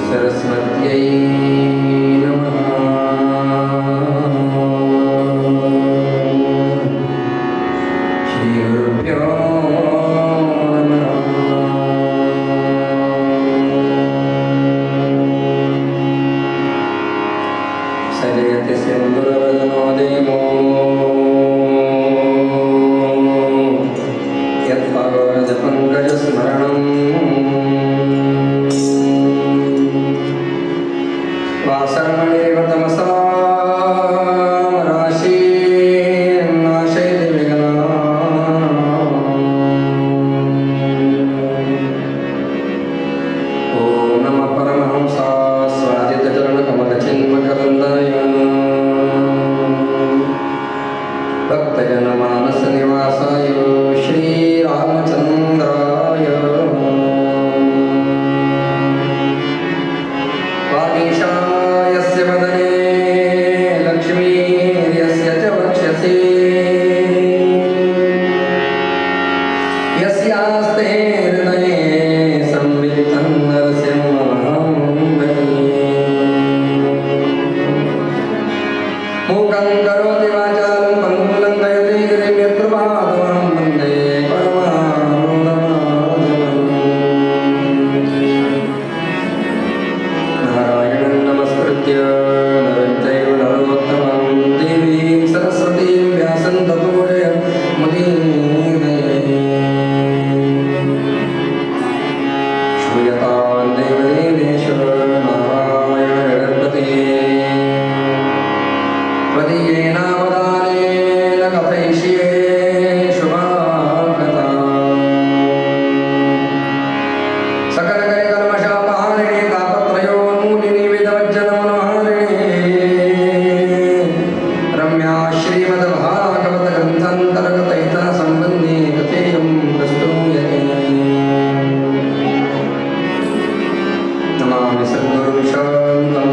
सरस्वत्यै नमः। श्रीगुरुभ्यो नमः। सजयति सिन्दूरवदनो देवो यत्पादपङ्कजस्मरणम् वासरमणिरिव तमसा राशीर्नाशयति विघ्नान्। ॐ नमः परमहंसास्वादितचरणकमलचिन्मकरन्दाय भक्तजनमानसनिवासाय श्रीरामचन्द्राय वागीशायस्य वदने लक्ष्मीर्यस्य च वक्षसि यस्यास्ते हृदये संविदितं नरसिंहं मूकं करोति वाचालं पङ्गुं लङ्घयति गिरिं यत्कृपातमहं वन्दे परमानन्दमाधवम्। नारायणं नमस्कृत्य नरं चैव नरोत्तमं देवीं सरस्वतीं व्यासं ततो जयमुदीरये। श्रूयतां देवदेवेश नारायण जगत्पते त्वदीयेनावदानेन कथयिष्ये शुभाकथा। सकलकलिकल्मषापहारिणे तापत्रयोन्मूलिनि वेदवज्जनमनोहारिणे रम्या श्रीमद्भागवतग्रन्थान्तर्गतहितसम्बन्धे कथेयं प्रस्तूयते। नमामि सद्गुरुं शान्तं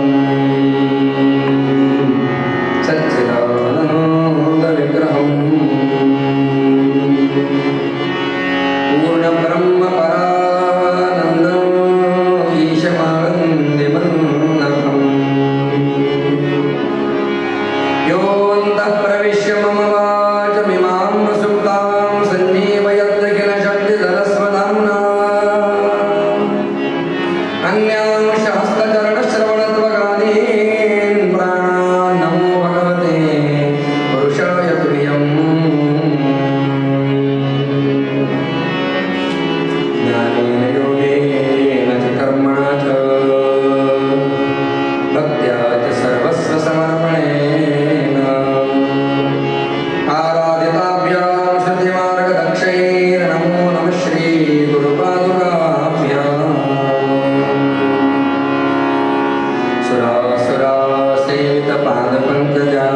सच्चिदानन्दविग्रहं पूर्णब्रह्मपरानन्दम् ईशमानन्दिमन्नकम्। योऽन्तः प्रविश्य मम वाचमिमां सुप्तां सञ्जीवयत् किल शक्तिधरस्वधाम्ना अन्यांश हस्तचरणश्रवणत्वगादीन् प्राणान् नमो भगवते पुरुषाय तुभ्यम्। ज्ञानेन योगेन च कर्मणा च भक्त्या च सर्वस्वसमर्पणेन आराधिताभ्यां श्रुतिमार्गदक्षैर्नमो नमः श्रीगुरुपादुकाभ्याम्। सुरासुरासेवितपादपङ्कजा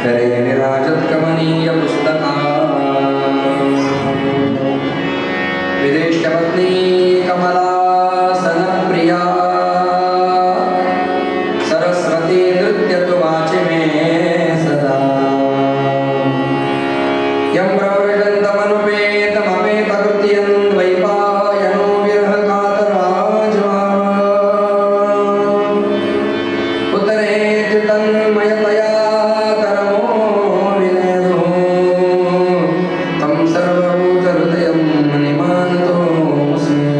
करे निराजत्कमनीयपुस्तका विदेष्टपत्नी कमलासनप्रिया सरस्वती नृत्यतु वाचि मे सदा। यं प्रव्रजन्तमनुपेतमपेतकृत्यं द्वैपायनो विरहकातराज्वा उतरेति तन्मयतया करमो विनेदो तं सर्वभूतहृदयं निमानतोऽस्मि।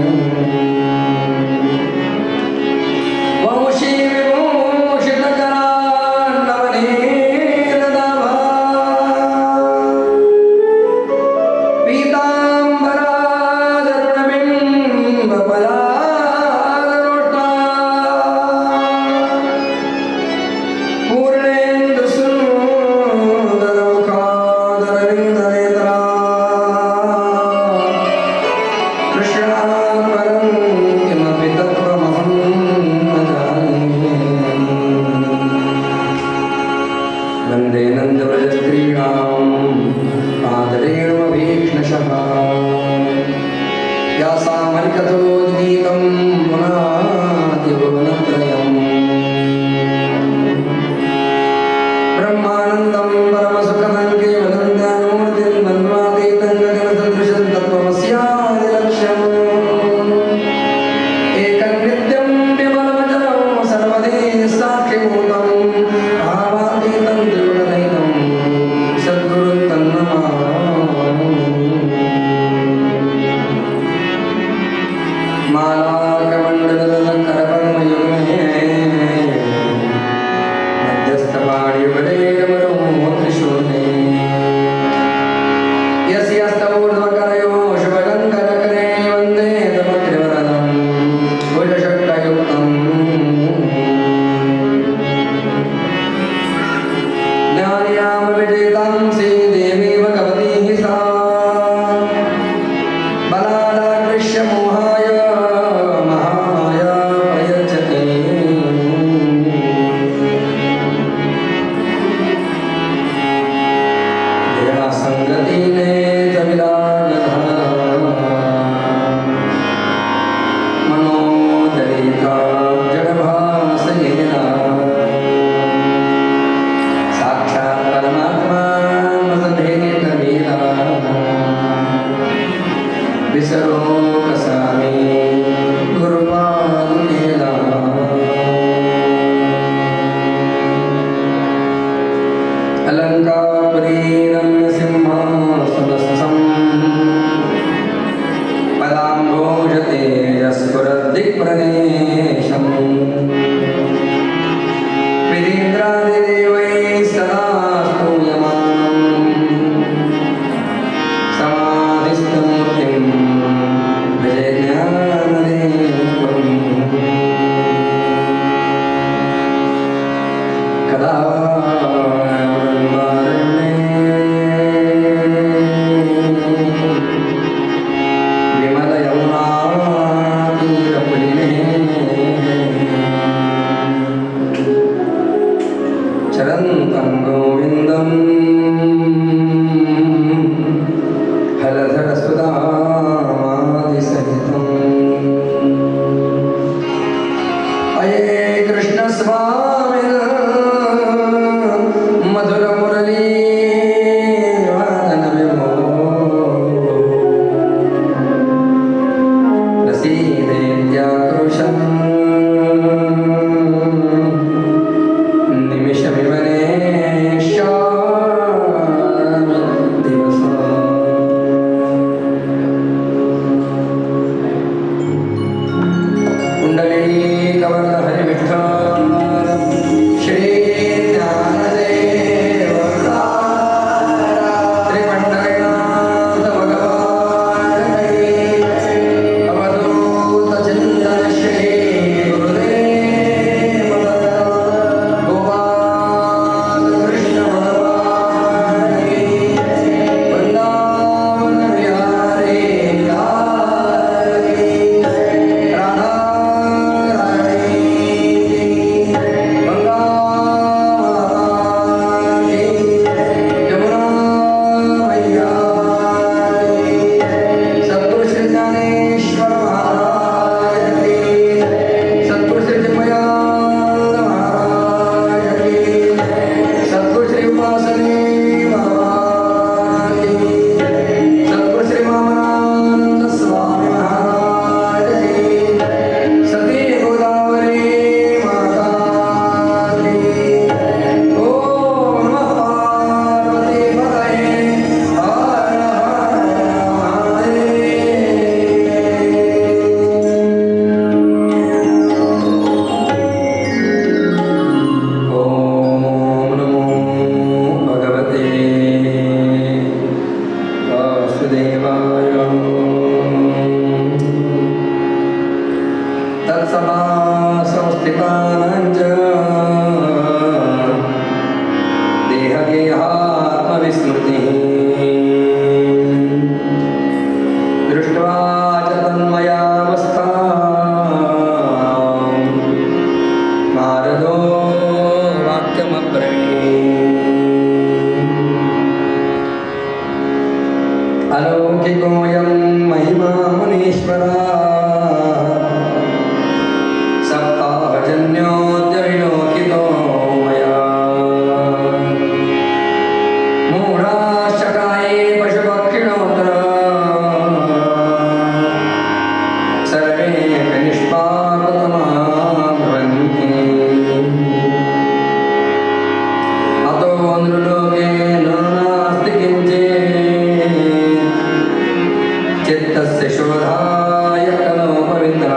वंशी विभूषितकरान्नवनीलदाभा पीताम्बरादरुणबिम्बफलादरोष्टा पूर्णेन्दुसुन्दरमुखादरविन्दनेत्रा कृष्णात् परं किमपि तत्त्वमहं न जाने। वन्दे नन्दव्रजस्त्रीणां पादरेणुमभीक्ष्णशः यासामलिकतोद्गीतं पुनाद्यभुवनत्रयम्। ब्रह्मानन्दं परमसुखदं केवलं ध्यानमूर्तिं मन्वातीतं गगनसदृशं तत्त्वमस्यादिलक्ष्यम्। चित्तस्य शोधाय कलो पवित्र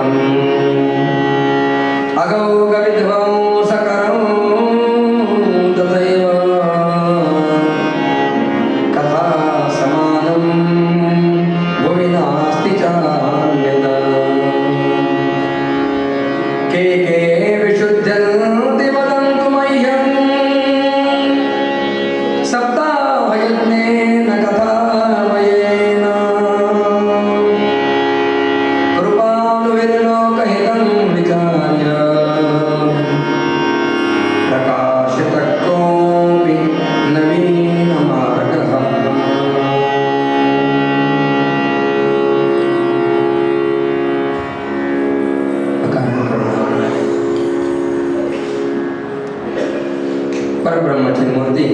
मूर्ती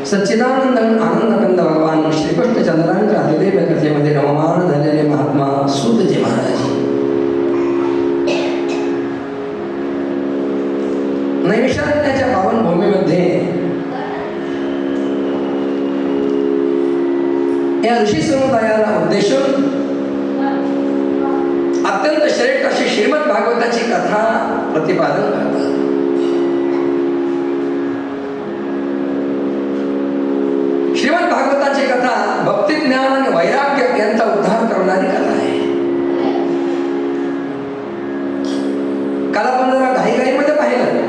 सच्चिदानंद आनंदकंद भगवान श्रीकृष्ण चंद्रांच्या हृदय कथेमध्ये रममाण झालेले महात्मा सूतजी महाराज नैमिषारण्याच्या पावनभूमीमध्ये या ऋषी समुदायाला उद्देशून अत्यंत श्रेष्ठ अशी श्रीमद भागवताची कथा प्रतिपादन करतात. श्रीमद भागवताची कथा भक्ती ज्ञान आणि वैराग्य यांचा उद्धार करणारी कथा आहे. काल आपण जरा घाईघाईमध्ये पाहिलं,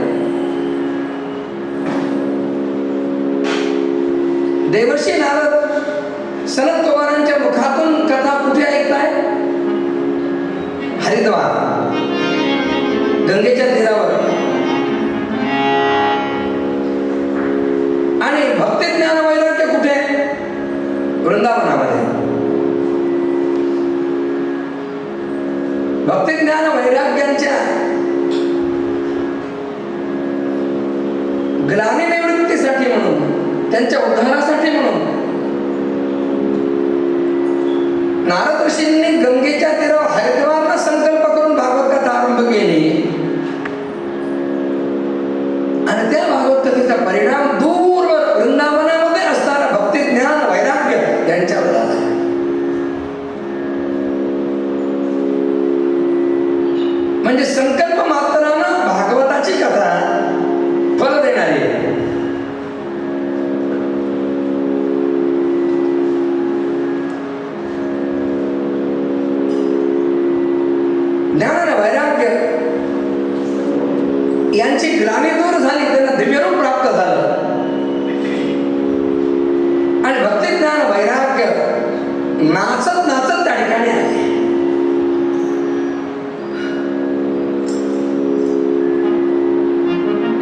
देवर्षी नारद सनत कुमारांच्या मुखातून कथा कुठे ऐकताय? हरिद्वार, गंगेच्या तीरावर. आणि भक्ती ज्ञान वैराग्य कुठे? वृंदावनामध्ये. भक्ती ज्ञान वैराग्यांच्या ग्लानी निवृत्तीसाठी म्हणून, त्यांच्या उद्धारासाठी म्हणून नारद ऋषींनी गंगेच्या तीरावर हरिद्वारला संकल्प करून भागवत कथा आरंभ केली. आणि त्या भागवत कथेचा परिणाम दूरवर वृंदावनामध्ये असणारा भक्ती ज्ञान वैराग्य यांच्यावर झाला. म्हणजे संकल्प मात्रानं भागवताची कथा फल देणारी आहे. ज्ञान आणि वैराग्य यांची ग्लानी दूर झाली, त्यांना दिव्यरूप प्राप्त झालं. आणि भक्ती ज्ञान वैराग्य नाचत नाचत त्या ठिकाणी आले.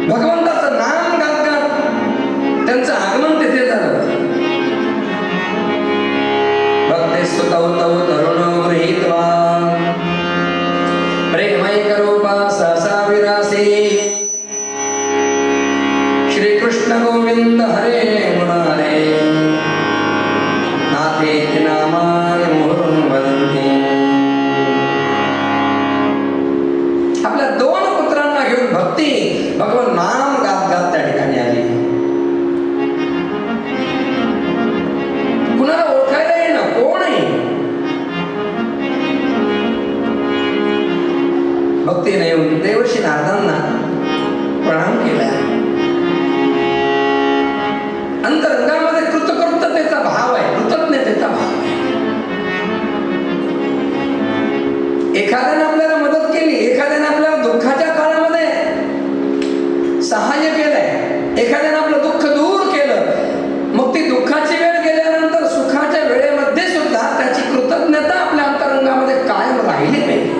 भगवंताचं नाम गात गात त्यांचं आगमन तिथे झालं. भक्ती सुतौ तौ तरुण गृहीत्वा प्रेमैकरूपा सहसा विरासी श्रीकृष्ण गोविंद हरे मुरारे नाथेति नामानि मुहुर्मुहुः वदन्ति. आपल्या दोन पुत्रांना घेऊन भक्ती भगवान नाम गात गात त्या ठिकाणी आली. कुणाला ओळखायला येईना, कोणही भक्तीने येऊन देवर्षी नारदांना प्रणाम केला. अंतरंगामध्ये कृतकृत्यतेचा भाव आहे, कृतज्ञतेचा भाव आहे. एखाद्याने आपल्याला मदत केली, एखाद्याने आपल्याला दुःखाच्या काळामध्ये सहाय्य केलंय, एखाद्याने आपलं दुःख दूर केलं, मग ती दुःखाची वेळ गेल्यानंतर सुखाच्या वेळेमध्ये सुद्धा त्याची कृतज्ञता आपल्या अंतरंगामध्ये कायम राहिली पाहिजे.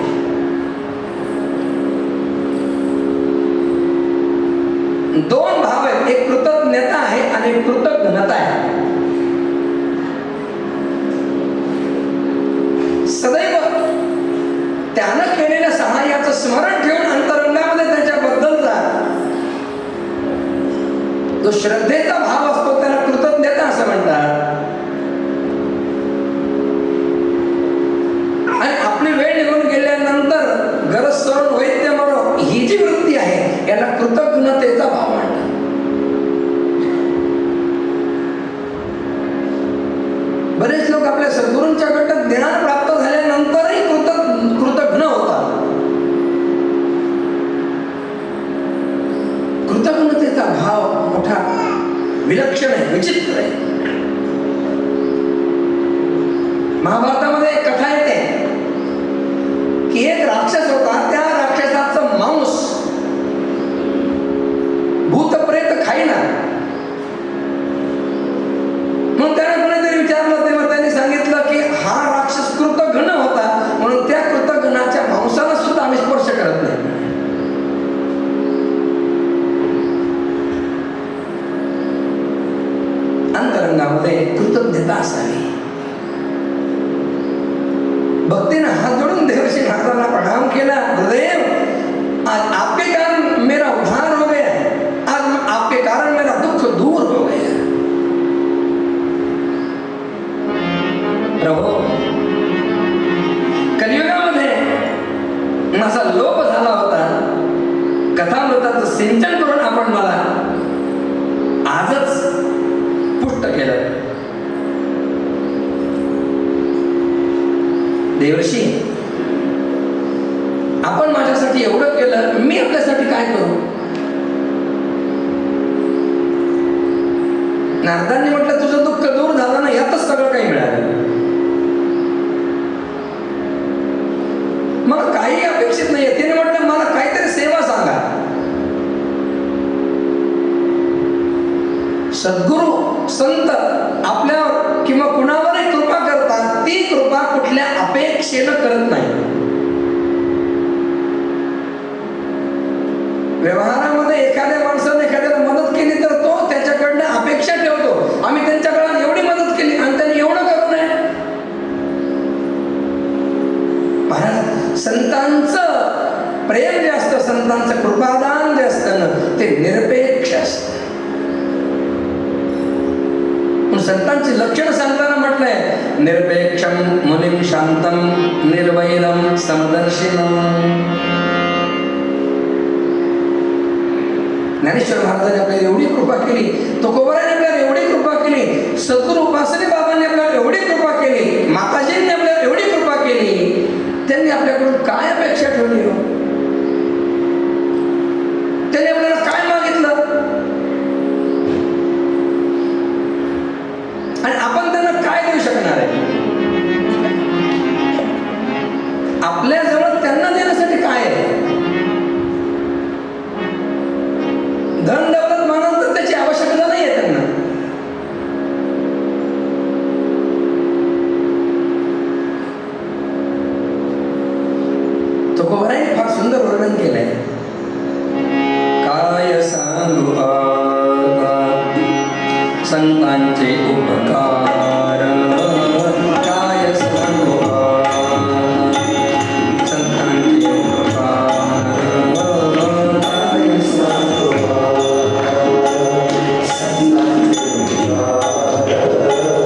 दोन भाव आहेत, एक कृतज्ञता आहे आणि एक कृतज्ञता आहे. सदैव त्यानं केलेल्या सहाय्याचं स्मरण ठेवून अंतरंगामध्ये त्याच्याबद्दलचा जो श्रद्धेचा भाव असतो त्याला कृतज्ञता असं म्हणतात. आणि आपली वेळ निघून गेल्यानंतर गरज सोडून वैद्य मरो ही जी वृत्ती आहे याला कृतज्ञतेचा भाव म्हणतात. बरेच लोक आपल्या सद्गुरूंच्याकडनं ज्ञान प्राप्त झाल्यानंतरही कृतज्ञ होतात. कृतज्ञतेचा भाव मोठा विलक्षण आहे, विचित्र आहे. महाभारतामध्ये एक कथा येते की एक राक्षस होता, त्या राक्षसाचं मांस भूतप्रेत खाईना. मग त्याला कोणीतरी विचारलं, तेव्हा त्यांनी सांगितलं की हा राक्षस माझा लोप झाला होता, कथामृताचं सिंचन करून आपण मला आजच पुष्ट केलं. देवर्षी, आपण माझ्यासाठी एवढं केलं, मी आपल्यासाठी काय करू? नारदांनी म्हटलं, तुझं दुःख दूर झालं ना, यातच सगळं काही मिळालं. मला काही अपेक्षित नाहीये. तिने म्हटलं, मला काहीतरी सेवा सांगा. सद्गुरु संत आपल्यावर किंवा कुणावरही कृपा करतात, ती कृपा कुठल्या अपेक्षेनं करत नाही. व्यवहारामध्ये एखाद्या माणसाने एखाद्याला मदत केली तर तो त्याच्याकडनं अपेक्षा ठेवतो, आम्ही त्यांच्याकडे एवढी मदत केली आणि त्यांनी एवढं करू नये. महाराज, संतांचं प्रेम जे असतं, संतांचं कृपादान जे असतं ना, ते निरपेक्ष असतं. संतांची लक्षणं सांगताना म्हटलंय, निरपेक्षम मुनिम शांतम निर्वैरम समदर्शिनम. ज्ञानेश्वर महाराजांनी आपल्याला एवढी कृपा केली, तुकोबाराने आपल्याला एवढी कृपा केली, सद्गुरू उपासने बाबांनी आपल्याला एवढी कृपा केली, माताजींनी आपल्याला एवढी कृपा केली. त्यांनी आपल्याकडून काय अपेक्षा ठेवली हो? त्यांनी आपल्याला काय मागितलं आणि आपण त्यांना काय देऊ शकणार आहे? आपल्या जवळ त्यांना देण्यासाठी काय आहे? धन दौलत म्हणाल तर त्याची आवश्यकता नाही आहे त्यांना. तुकोबाराने फार सुंदर वर्णन केलंय. काय सांगू संतांचे उपकार, काय सांगू संतांचे उपकार, काय सांगू संतांचे उपकार, काय सांगू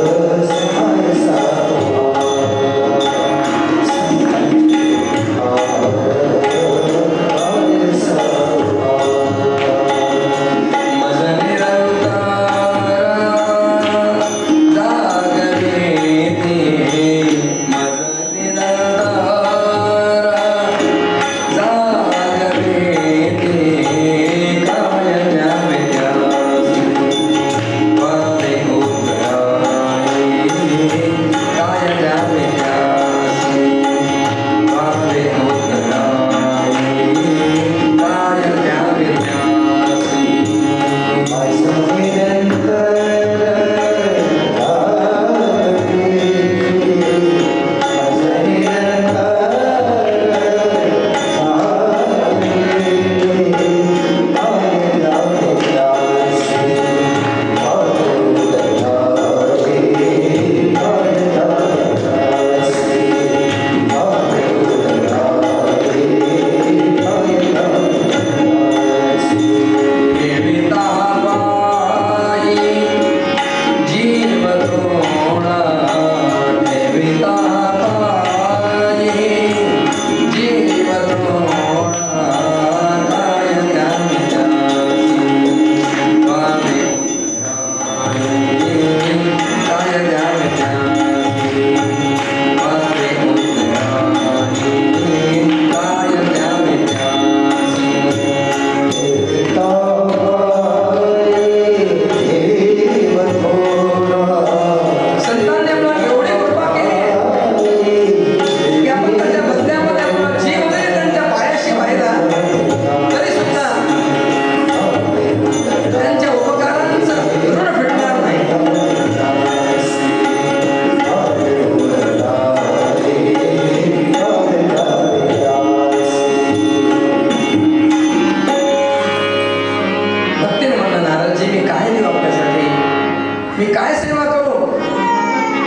मी काय सेवा करू?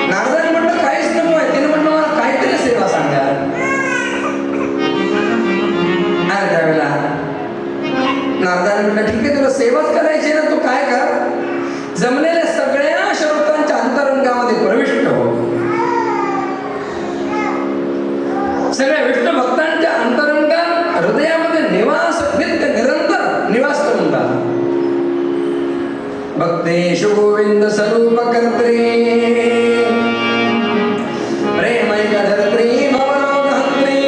नारदाने म्हटलं काहीच नको आहे. तिने म्हटलं मला काहीतरी सेवा सांगा. आणि त्यावेळेला नारदाने म्हटलं ठीक आहे, तुला सेवाच करायची ना, तू काय कर, जमलेल्या सगळ्या श्रोतांच्या अंतरंगामध्ये प्रविष्ट हो. सगळ्या विष्णू भक्तांच्या अंतरंगात हृदयामध्ये निवास नित्य निरंतर निवास करून राहा. भक्तेषु गोविंद स्वरूप कर्त्री प्रेमैकधर्त्री भवरोगहन्त्री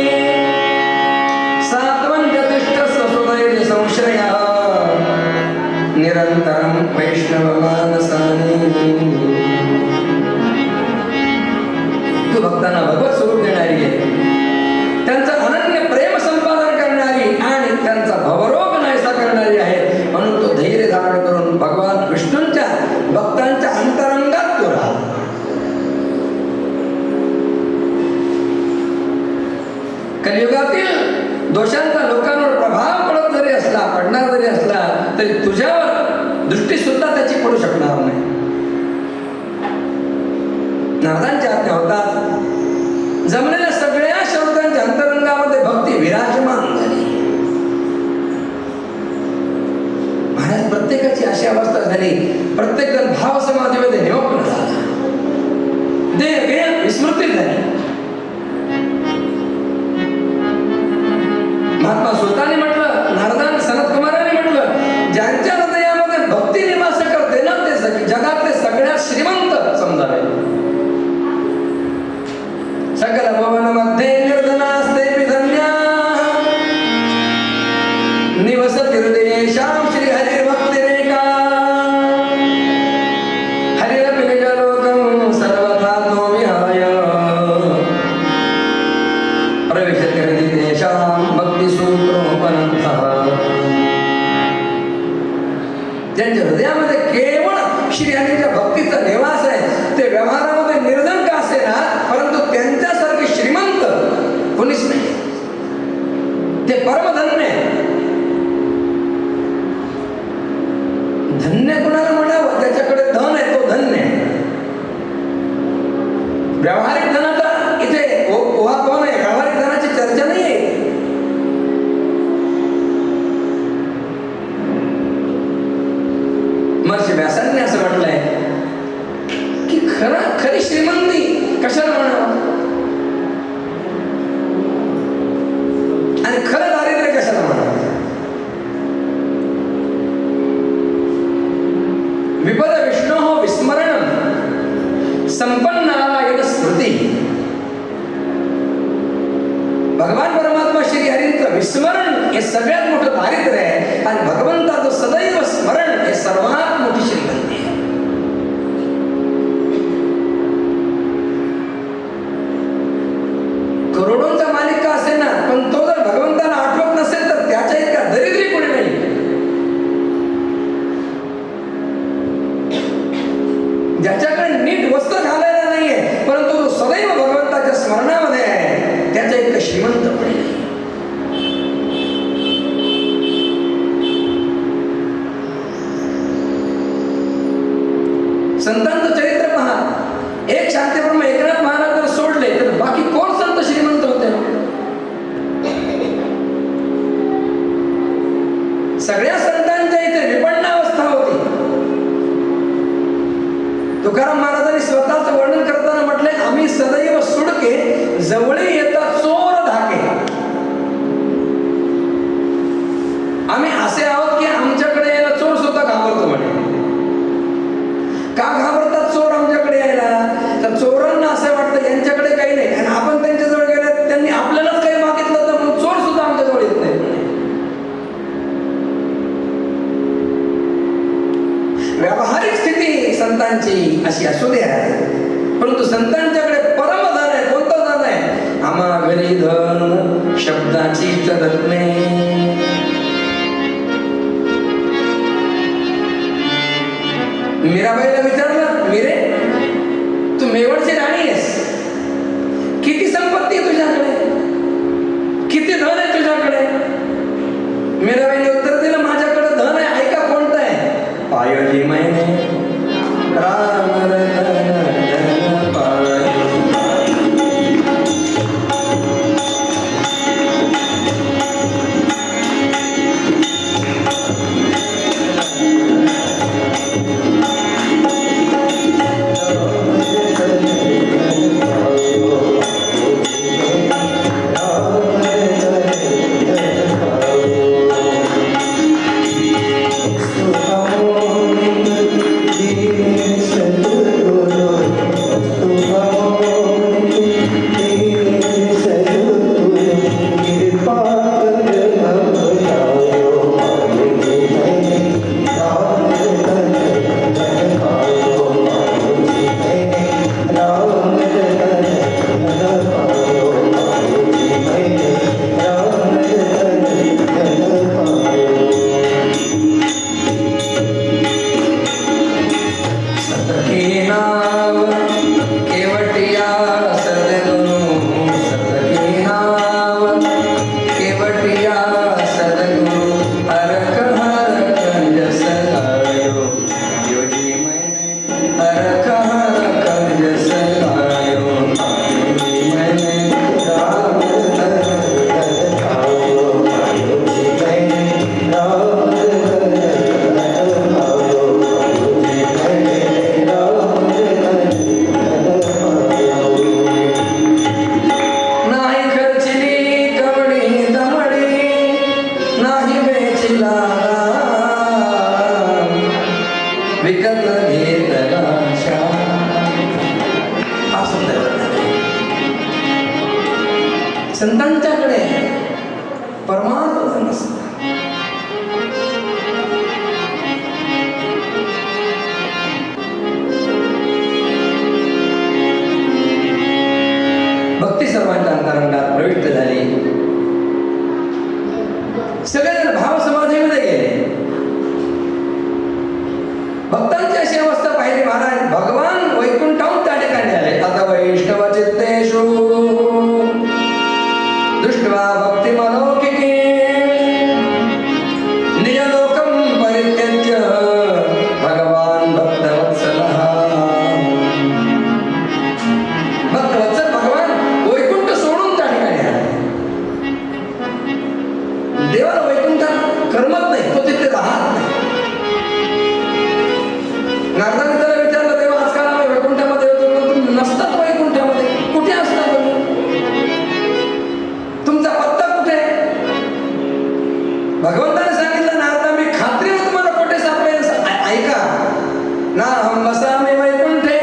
सात्वन्यतिष्ठस्वसुधैर्य संश्रयः निरन्तरं वैष्णवमानसानि. तू भक्तांना भगवत स्वरूप देणारी आहे, त्यांचं अनन्य प्रेम संपादन करणारी आणि त्यांचा भवरोग नाहीसा करणारी आहे. म्हणून तो धैर्य धारण करून भगवान विष्णूंच्या भक्तांच्या अंतरंगात तो राहा. कलियुगातील दोषांचा लोकांवर प्रभाव पडत जरी असला, पडणार जरी असला, तरी तुझ्यावर दृष्टी सुद्धा त्याची पडू शकणार नाही. नारदांच्या आज्ञा होतात, जमलेल्या सगळ्या श्रोत्यांच्या अंतरंगामध्ये भक्ती विराजमान झाली. महाराज प्रत्येकाची अशी अवस्था झाली, प्रत्येक जण भाव समाधीमध्ये निमग्न झाला, देह विस्मृती झाली. महात्मा सुलतानी म्हटलं, नारदान सनत कुमारांनी म्हटलं, ज्यांच्या हृदयामध्ये भक्ती निवास करते ना ते जगातले सगळ्यात श्रीमंत समजावे. सकल भवन मध्ये निर्धनास्ते धन्या निवसतिर्देशां श्री हरिर्भक्तिरेका हरिरपि निजलोकं सर्वथा नो विहाय प्रविशति हृदिदेशां भक्तिसूत्रोपनन्तः. ज्यांच्या हृदयामध्ये केवळ श्री हरीच्या भक्तीचा निवास आहे, ते व्यवहारामध्ये निर्धन का असेना, परंतु त्यांच्यासारखे श्रीमंत कोणीच नाही. ते परमधन्य. धन्य कुणाला म्हणावं, त्याच्याकडे धन आहे तो धन्य. व्यावहारिक धनाचा इथे कोण आहे, व्यावहारिक धनाची चर्चा नाही आहे. महर्षी व्यासांनी असं म्हटलंय की खरी श्रीमंती कशाला म्हणावं आणि खरं दारिद्र्य कशाला म्हणावं. विपद विष्णोः विस्मरणं संपन्नारायण स्मृती. भगवान परमात्मा श्री हरींचं विस्मरण हे सगळ्यात मोठं दारिद्र्य आहे आणि भगवंताचं सदैव स्मरण हे सर्वात मोठी श्रीमंती आहे. करोडोंचा मालिक का असेना, पण तो जर भगवंताला आठवत नसेल तर त्याच्या इतका दरिद्री कोणी नाही. ज्याच्याकडे नीट वस्त्र घालायला नाहीये, परंतु तो सदैव भगवंताच्या स्मरणामध्ये आहे, त्याच्या इतकं श्रीमंत कोणी नाही. संतांचं चरित्र पहा. एक शांतीब्रह्म एकनाथ महाराज जर सोडले तर बाकी कोण संत श्रीमंत होते? सगळ्या संतांच्या इथे विपन्नावस्था होती. तुकाराम महाराजांनी स्वतःच वर्णन करताना म्हटले, आम्ही सदैव सुडके जवळी येतात चोर धाके. आम्ही असे आहोत की आमच्याकडे यायला चोर सुद्धा घाबरतो म्हणे. का घाबरतात चोर आमच्याकडे यायला? तर चोरांना असं वाटतं यांच्याकडे काही नाही, आणि आपण त्यांच्याजवळ गेले त्यांनी आपल्यालाच काही मागितलं तर मग चोर सुद्धा आमच्याजवळ येत नाही. व्यावहारिक स्थिती संतांची अशी असू द्या, परंतु संतांच्याकडे परमधन आहे. कोणतं धन आहे? आम्हा घरी धन शब्दाची रत्ने. मीराबाईला विचारलं, मीरे तू मेवाडची राणी आहेस, किती संपत्ती आहे तुझ्याकडे, किती धन आहे तुझ्याकडे? मीराबाईने उत्तर दिलं, माझ्याकडे धन आहे, ऐका कोणतं आहे? पायोजी मैने राम रतन पायो. संतांच्याकडे परमार्थ नसतं. भक्ती सर्वांच्या अंतरंगात प्रविष्ट झाली. सगळेजण भाव समाधीमध्ये गेले. भक्तांची अशी अवस्था पाहिली महाराज. भगवान वैकुंठाहून त्या ठिकाणी आले. आता वैष्णव चित्तेषु दृष्ट्वा भक्तिमलौकिकी निजलोकं परित्यज्य भगवान भक्तवत्सलः. भक्तवत्सल भगवान वैकुंठ सोडून त्या ठिकाणी आले. देवाला वैकुंठात करमत नाही, तो तिथे राहत नाही. नारदाने त्याला विचारलं, देवा आजकाल आम्ही वैकुंठामध्ये होतो, तुम्ही नसतात वैकुंठामध्ये, कुठे असता तुम्ही? तुमचा पत्ता कुठे? भगवंताने सांगितलं, नारदा मी खात्रीने तुम्हाला कुठे सापडेल. ऐका ना, हम वसामि वैकुंठे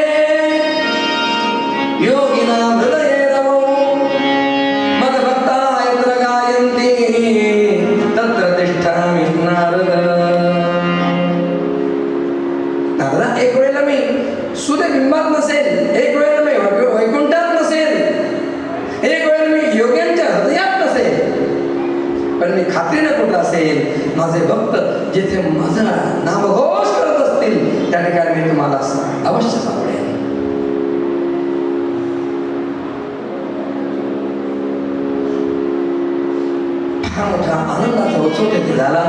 योगिना हृदये रवो मद्भक्ता यत्र गायन्ति तत्र तिष्ठामि नारद. नारदा, एक वेळेला मी सूर्यबिंबात नसेल, एक वेळेला मी वैकुंठात नसेल, एक वेळेला मी योग्यांच्या हृदयात नसेल, पण मी खात्रीने कुठं असेल. माझे भक्त जिथे माझा नामघोष करत असतील त्या ठिकाणी मी तुम्हाला अवश्य सापडेल. फार मोठा आनंदाचा उत्सव तिथे झाला.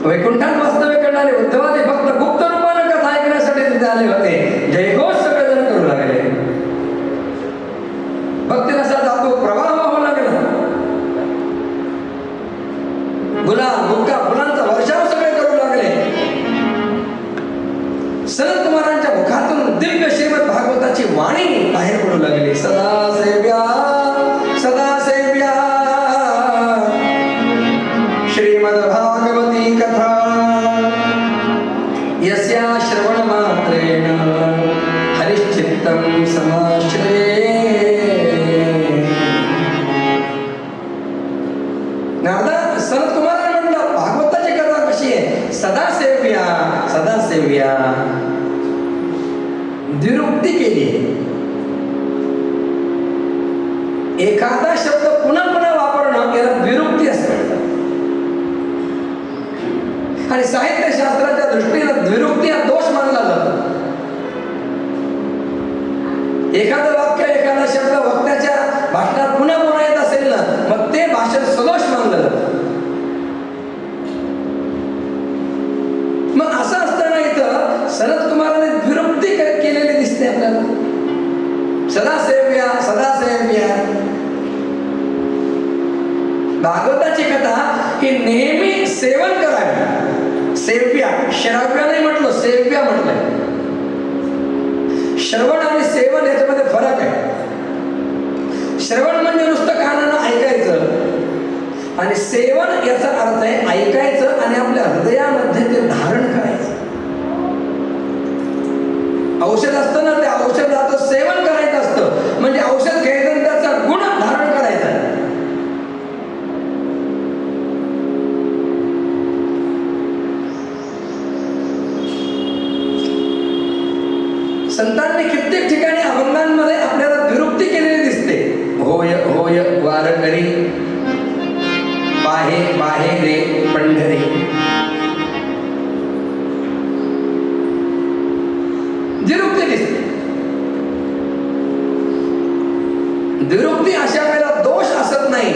वैकुंठात वास्तव्य करणारे उद्धवादी भक्त गुप्त रूपाने कथा ऐकण्यासाठी तिथे आले होते. जयघोष सगळेजण करू लागले. भक्तीरसा जातो प्रवाह होऊ लागला. गुलाब गुटखा फुलांचा वर्षाव सगळे करू लागले. सनत कुमारांच्या मुखातून दिव्य श्रीमद भागवताची वाणी बाहेर पडू लागली. सदा सेव्या श्रीमद भागवती कथा यस्या श्रवण मात्रेण हरिश्चित्तं समाश्रये. नारदा सनत कुमारांना म्हटलं, भागवताची कथा कशी आहे? सदा सेव्या द्विरुक्ती केली. एखादा शब्द पुन्हा पुन्हा वापरणं याला द्विरुक्ती असं म्हणतात. आणि साहित्यशास्त्राच्या दृष्टीने द्विरुक्ती हा दोष मानला जातो. एखादं वाक्य, एखादा शब्द वक्त्याच्या भाषणात पुन्हा पुन्हा येत असेल ना, मग ते भाषण सदोष मानलं जातं. मग असं असताना इथं सनत कुमाराने द्विरुक्ती केलेली दिसते आपल्याला. सदा सेव्या. भागवताची कथा ही नेहमी सेवन करावी. सेव्या, श्राव्य नाही म्हटलं, सेव्या म्हटलंय. श्रवण आणि सेवन याच्यामध्ये फरक आहे. श्रवण म्हणजे नुसतं कानानं ऐकायचं, आणि सेवन याचा अर्थ आहे ऐकायचं आणि आपल्या हृदयामध्ये ते धारण करायचं. औषध असतं ना, ते औषधाचं सेवन करायचं असतं. म्हणजे औषध घ्यायचं आणि त्याचा गुण धारण करायचा. संतांनी कित्येक ठिकाणी अभंगांमध्ये आपल्याला द्विरुक्ती केलेली दिसते. होय होय वारकरी पाहे पाहे रे पंढरी. द्विरुक्ती दिसते. द्विरुक्ती अशा वेळेला दोष असत नाही.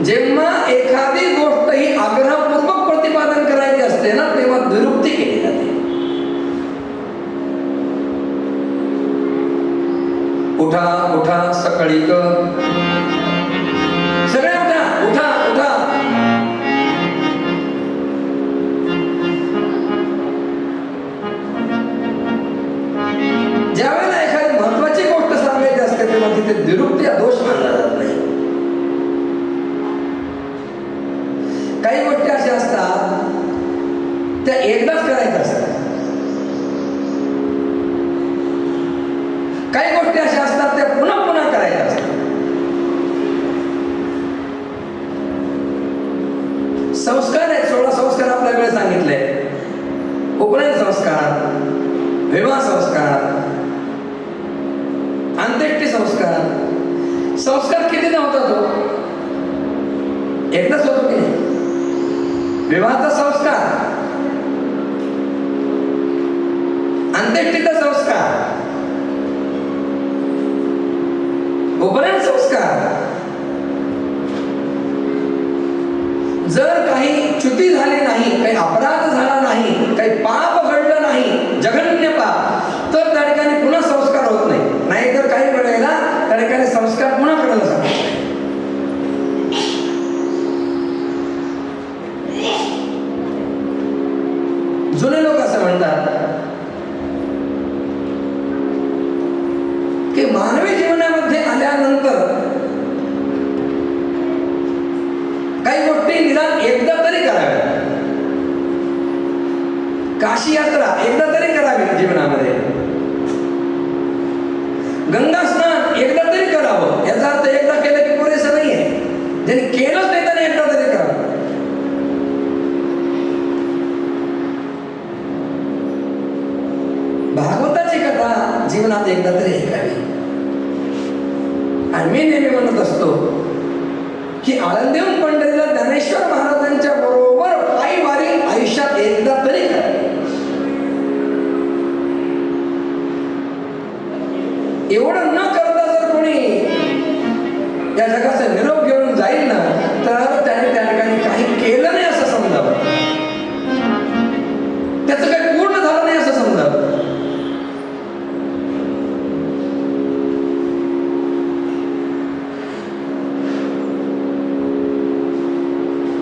जेव्हा एखादी गोष्ट ही आग्रहपूर्वक प्रतिपादन करायची असते ना, तेव्हा द्विरुक्ती केली जाते. उठा उठा सकाळी सगळे उठा उठा उठा. ज्यावेळेला एखादी महत्वाची गोष्ट सांगायची असते तेव्हा तिथे द्विरुक्ती हा दोष मानला जात नाही. काही गोष्टी अशा असतात त्या एकदाच करायच्या असतात. काही गोष्टी अशा असतात त्या पुन्हा पुन्हा करायच्या असतात. संस्कार आहेत, 16 संस्कार आपल्याकडे सांगितले. उपनयन संस्कार, विवाह संस्कार, अंत्येष्टी संस्कार. संस्कार किती होता तो? एकदाच होतो की नाही? विवाहाचा संस्कार, अंत्येष्टीचा संस्कार, उपनयन संस्कार. जर काही च्युती झाली नाही, काही अपराध झाला नाही, काही पाप घडलं नाही, जघन्य पाप, तर त्या ठिकाणी पुन्हा संस्कार होत नाही. नाहीतर काही वेळेला त्या ठिकाणी संस्कार पुन्हा करायला सांगतात. जुने लोक असं म्हणतात की मानवी जीवनामध्ये आल्यानंतर काही गोष्टी निदान एकदा तरी कराव्या. काशी यात्रा एकदा तरी करावी जीवनामध्ये. गंगा स्नान एकदा तरी करावं. याचा अर्थ एकदा केलं की पुरेसं नाहीये. ज्यांनी केलंच नाही त्याने एकदा तरी करावं. भागवताची कथा जीवनात एकदा तरी ऐकावी. आणि मी नेहमी म्हणत असतो की आळंदीहून पंढरीला ज्ञानेश्वर महाराजांच्या बरोबर पायी वारी आयुष्यात एकदा तरी करावी. एवढं न करता जर कोणी या जगाचा निरोप घेऊन जाईल ना, तर त्याने त्या ठिकाणी काही केलं नाही असं समजावं. त्याचं काही पूर्ण झालं नाही असं समजावं.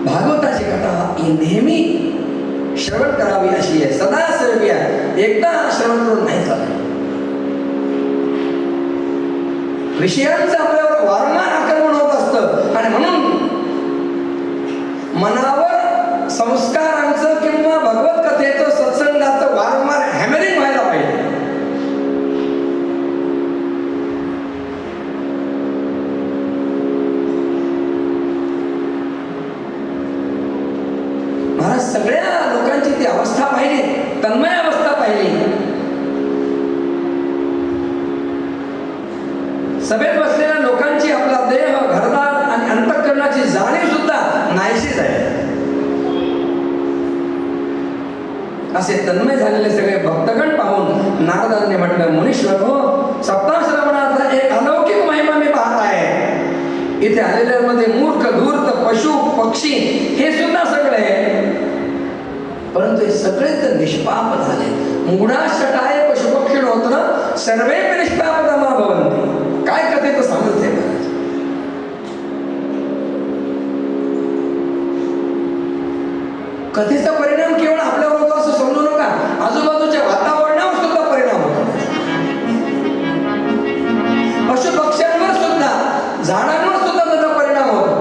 भागवताची कथा ही नेहमी श्रवण करावी अशी आहे, सदा सेवी आहे. एकदा श्रवण करून नाही चालत. विषयांचं आपल्यावर वारंवार आक्रमण होत असतं आणि म्हणून मनावर संस्कारांचं किंवा भगवत कथेचं, सत्संगाचं वारंवार हॅमरिंग व्हायला पाहिजे. महाराज सगळ्या लोकांची ती अवस्था पाहिली, तन्मय अवस्था पाहिली. सभेत बसलेल्या लोकांची आपला देह, घरदार आणि अंतःकरणाची जाणीव सुद्धा नाहीशीच आहे. असे तन्मय झालेले सगळे भक्तगण पाहून नारदांनी म्हटलं, मुनीश्वर हो, सप्ताश्रवणाचा एक अलौकिक महिमा मी पाहत आहे. इथे आलेल्यांमध्ये मूर्ख, धूर्त, पशु, पक्षी हे सुद्धा सगळे, परंतु हे सगळेच निष्पाप झाले. मूढाशटाय पशुपक्षिणोत्र सर्वे निष्पापदमा भवन्ति. काय कथेचं सामर्थ्य आहे. कथेचा परिणाम केवळ आपल्यावर होतो असं समजू नका, आजूबाजूच्या वातावरणावर सुद्धा परिणाम होतो. पशु पक्ष्यांवर सुद्धा, झाडांवर सुद्धा त्याचा परिणाम होतो.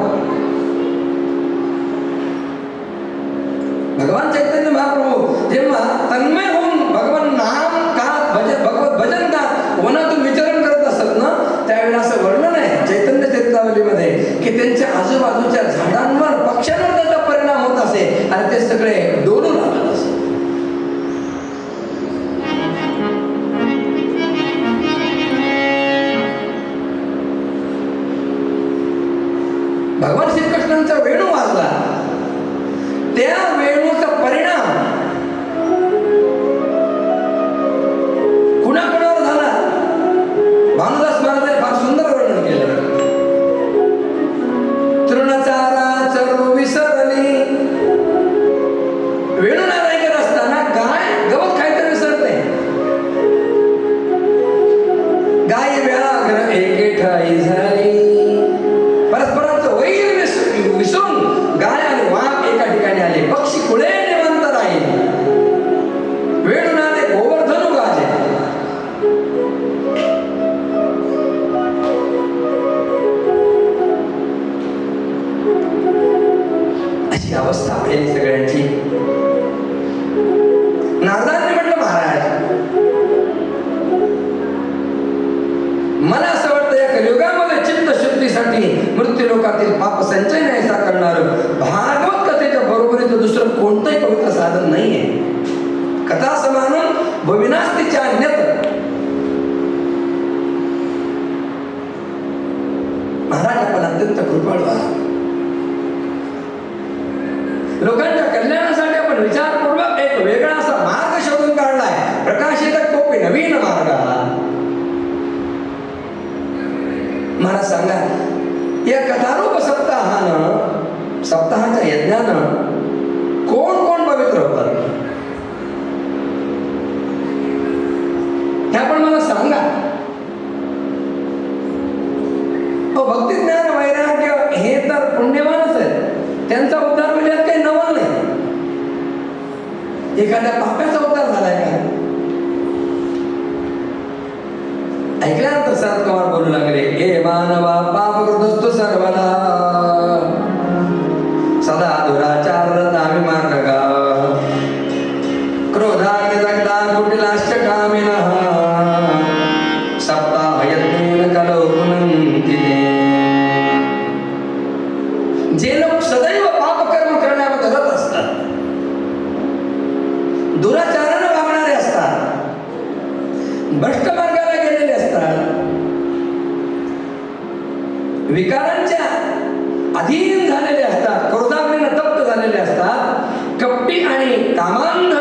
भगवान चैतन्य महाप्रभू जेव्हा तन्मय होऊन भगवान नाम गात, भगवत भजन गात वनातून विचरण करत असत ना, त्यावेळेला असं वर्णन आहे चैतन्य चरितावलीमध्ये की त्यांच्या आजूबाजूच्या झाडांवर, पक्ष्यांवर त्याचा परिणाम होत असे आणि ते सगळे डोलू लागत असे. भगवान श्रीकृष्णांचा वेणू वाजला, त्या वेणूचा परिणाम कुणाकुणावर झाला भानुदास महाराजांनी फार सुंदर वर्णन केलं. तृणचारा चरू विसरली. वेणू नाराय करत असताना गाय गवत खायचं विसरते. गाय व्याघ्र एके ठाई झाली. परस्परांचं वैर विसरून गाय आणि वाघ एका ठिकाणी आले. पक्षी खुळे निवांत राहिले. वेणुनादे गोवर्धनु गाजे. अशी अवस्था पाहिली सगळ्यांची. नारदांनी म्हटलं, महाराज मला असं वाटतं या कलियुगामध्ये चित्तशुद्धीसाठी मृत्यू लोकातील पाप संचय नाहीसा करणार भागवत कथेच्या बरोबरीचं दुसरं कोणतंही पवित्र साधन नाहीये. कथा समानम भविनास्तीच्या अन्यत. महाराज आपण अत्यंत कृपळ आहात. लोकांच्या कल्याणासाठी आपण विचारपूर्वक एक वेगळा असा मार्ग शोधून काढलाय. प्रकाशित कोपी नवीन मार्ग. मला सांगा, या कथारूप सप्ताहाच्या यज्ञानं कोण कोण पवित्र होतात हे आपण मला सांगा. भक्ती ज्ञान वैराग्य हे तर पुण्यवानच आहेत, त्यांचा उद्धार म्हणजे काही नवल नाही. एखाद्या पाप्याचा उद्धार झालाय का? ऐकल्यानंतर शरद पवार बोलू लागले, हे मानवा पापकृतस्तु सर्वदा सदा दुराचार मार्गा क्रोधाग्नि दग्धा कुटिलाश्च कामिनः सप्ताह यज्ञेन कलौ पुनन्ति. जे लोक सदैव पापकर्म करण्यामध्ये रत असतात, दुराचाराने वागणारे असतात, भ्रष्ट मार्गाला गेलेले असतात, विकारांच्या अधीन झालेले असतात, क्रोधाग्नीने तप्त झालेले असतात, कपटी आणि कामांध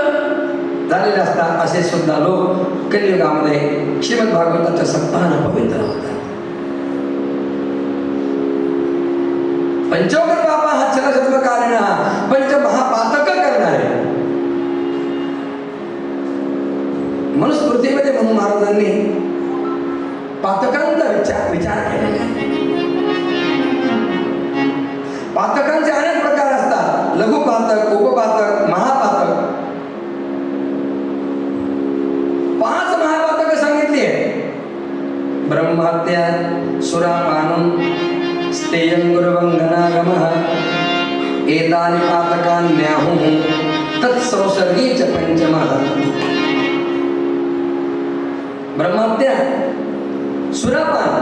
झालेले असतात, असे सुद्धा लोक कलियुगामध्ये श्रीमद भागवताच्या सप्ताहाने पवित्र होतात. पंचोकर बाबा हा चलशत्वकालीन पंच महापातक करणारे मनुस्मृतीमध्ये म्हणून महाराजांनी पातकांचा विचार केलेला आहे. पातकांचे अनेक प्रकार असतात. लघुपातक, उपपातक, महापातक. 5 महापातक सांगितली आहे. ब्रह्महत्या, सुरापानम, स्तेयं गुरुवंदनागमः एतानि पातकान्याहुः तत्संसर्गी च पंचमः. ब्रह्महत्या, सुरापान,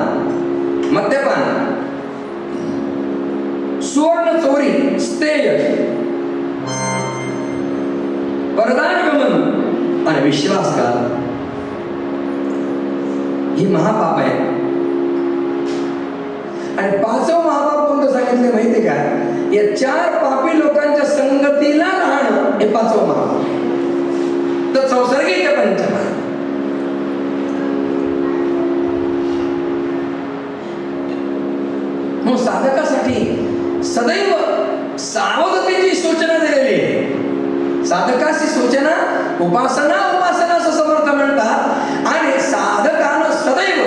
मद्यपान, सुवर्ण चोरी, स्तेय, परदानगमन आणि विश्वासघात ही महापाप आहे. आणि 5वं महापाप कोणतं सांगितलं माहिती का? या 4 पापी लोकांच्या संगतीला राहणं हे 5वं महापाप. तर संसर्गीच्या पंचमा. मग साधकासाठी सदैव सावधतेची सूचना दिलेली आहे. साधकाची सूचना उपासना असं समर्थ म्हणतात. आणि साधकानं सदैव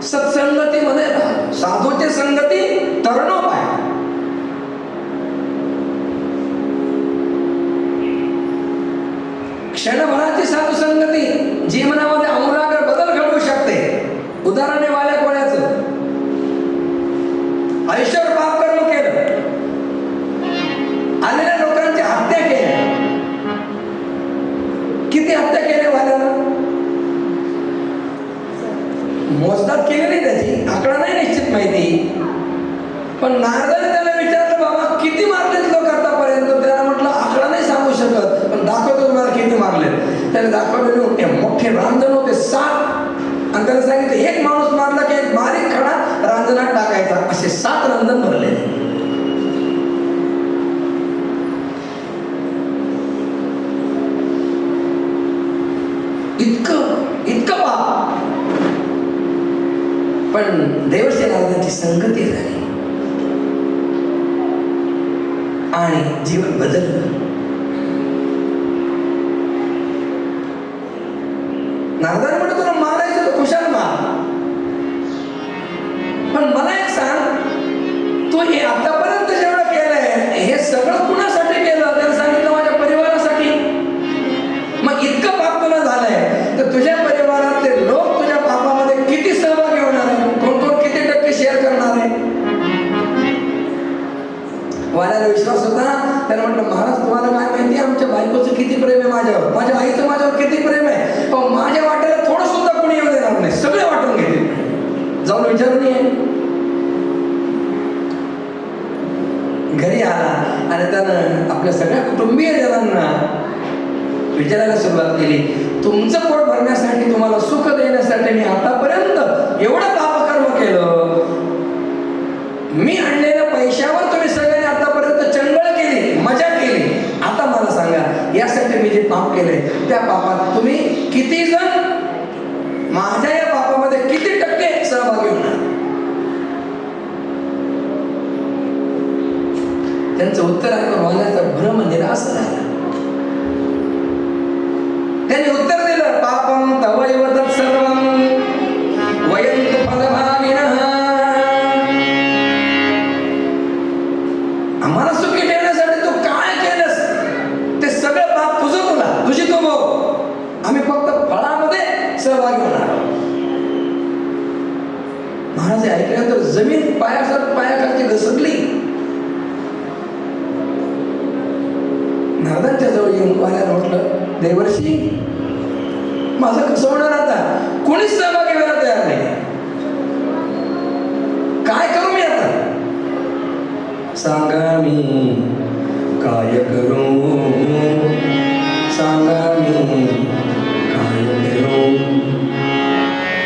सत्संगतीमध्ये राहा. साधूची संगती तरणोपाय. क्षणभराची साधू संगती जीवनामध्ये आमूलाग्र बदल घडवू शकते. उदाहरणे वाल्या कोणाचं आयुष्यावर पाप कर्म केलं, आलेल्या लोकांची हत्या केल्या. किती हत्या केल्या वाल्यानं मोजदाद केली नाही, त्याची आकडा नाही निश्चित माहिती. पण नारदाने त्याला विचारलं, बाबा किती मारलेत लोक आतापर्यंत? त्याला म्हटलं आकडा नाही सांगू शकत, पण दाखवतो तुम्हाला किती मारलेत. त्याने दाखवले मोठे रांजण होते 7. आणि त्याने सांगितलं एक माणूस मारला की एक बारीक खडा रांजणात टाकायचा. असे 7 रांजण भरले. इतकं पाप. पण देवर्षी नारदांची संगती झाली आणि जीवन बदललं. नारदाने म्हटलं तुला मारायचं तर खुशाल मार, पण मला एक सांग, तू हे आतापर्यंत जेवढं केलंय हे सगळं कुणासाठी केलं? त्याने सांगितलं माझ्या परिवारासाठी. मग इतकं पाप तुला झालंय तर तुझ्या परिवारातले लोक तुझ्या पापामध्ये किती सहभागी होणार आहे? कोण कोण किती टक्के शेअर करणार आहे? वाल्याला विश्वास होता. त्याने म्हटलं महाराज तुम्हाला काय माहिती आमच्या बायकोचं किती प्रेम आहे माझ्यावर, माझ्या आईचं माझ्यावर किती प्रेम आहे. पण माझ्या वाट्याला थोडं सुद्धा कोणी येऊ देणार नाही, सगळे वाटून घेतील. विचारून ये. घरी आला आणि त्यानं आपल्या सगळ्या कुटुंबीयजनांना विचारायला सुरुवात केली, तुमचं पोट भरण्यासाठी, तुम्हाला सुख देण्यासाठी मी आतापर्यंत एवढं पापकर्म केलं, मी आणलेल्या पैशावर तुम्ही सगळ्यांनी आतापर्यंत चंगळ केली, मजा केली. आता मला सांगा, यासाठी मी जे पाप केलंय त्या पापात तुम्ही किती जण, माझ्या या पापामध्ये किती टक्के सहभागी होणार? त्यांचं उत्तर ऐकून वाण्याचा भ्रम निराश झाला. त्यांनी उत्तर दिलं, पापम तवैव तत्सर्वं वयन्तु फलभागिनः. आम्हाला सुखी ठेवण्यासाठी तू काय केलंस ते सगळं पाप तुझं, तुझी तू भोग, आम्ही फक्त फळामध्ये सहभागी होणार. महाराज ऐकल्यानंतर जमीन पायाखालची घसरली. नारदांच्या जवळ येऊन वाल्याला म्हटलं, देवर्षी माझं कसं होणार आता? कोणीच सहभागी व्हायला तयार नाही, काय करू मी आता? सांगा मी काय करू, सांगा मी काय करू,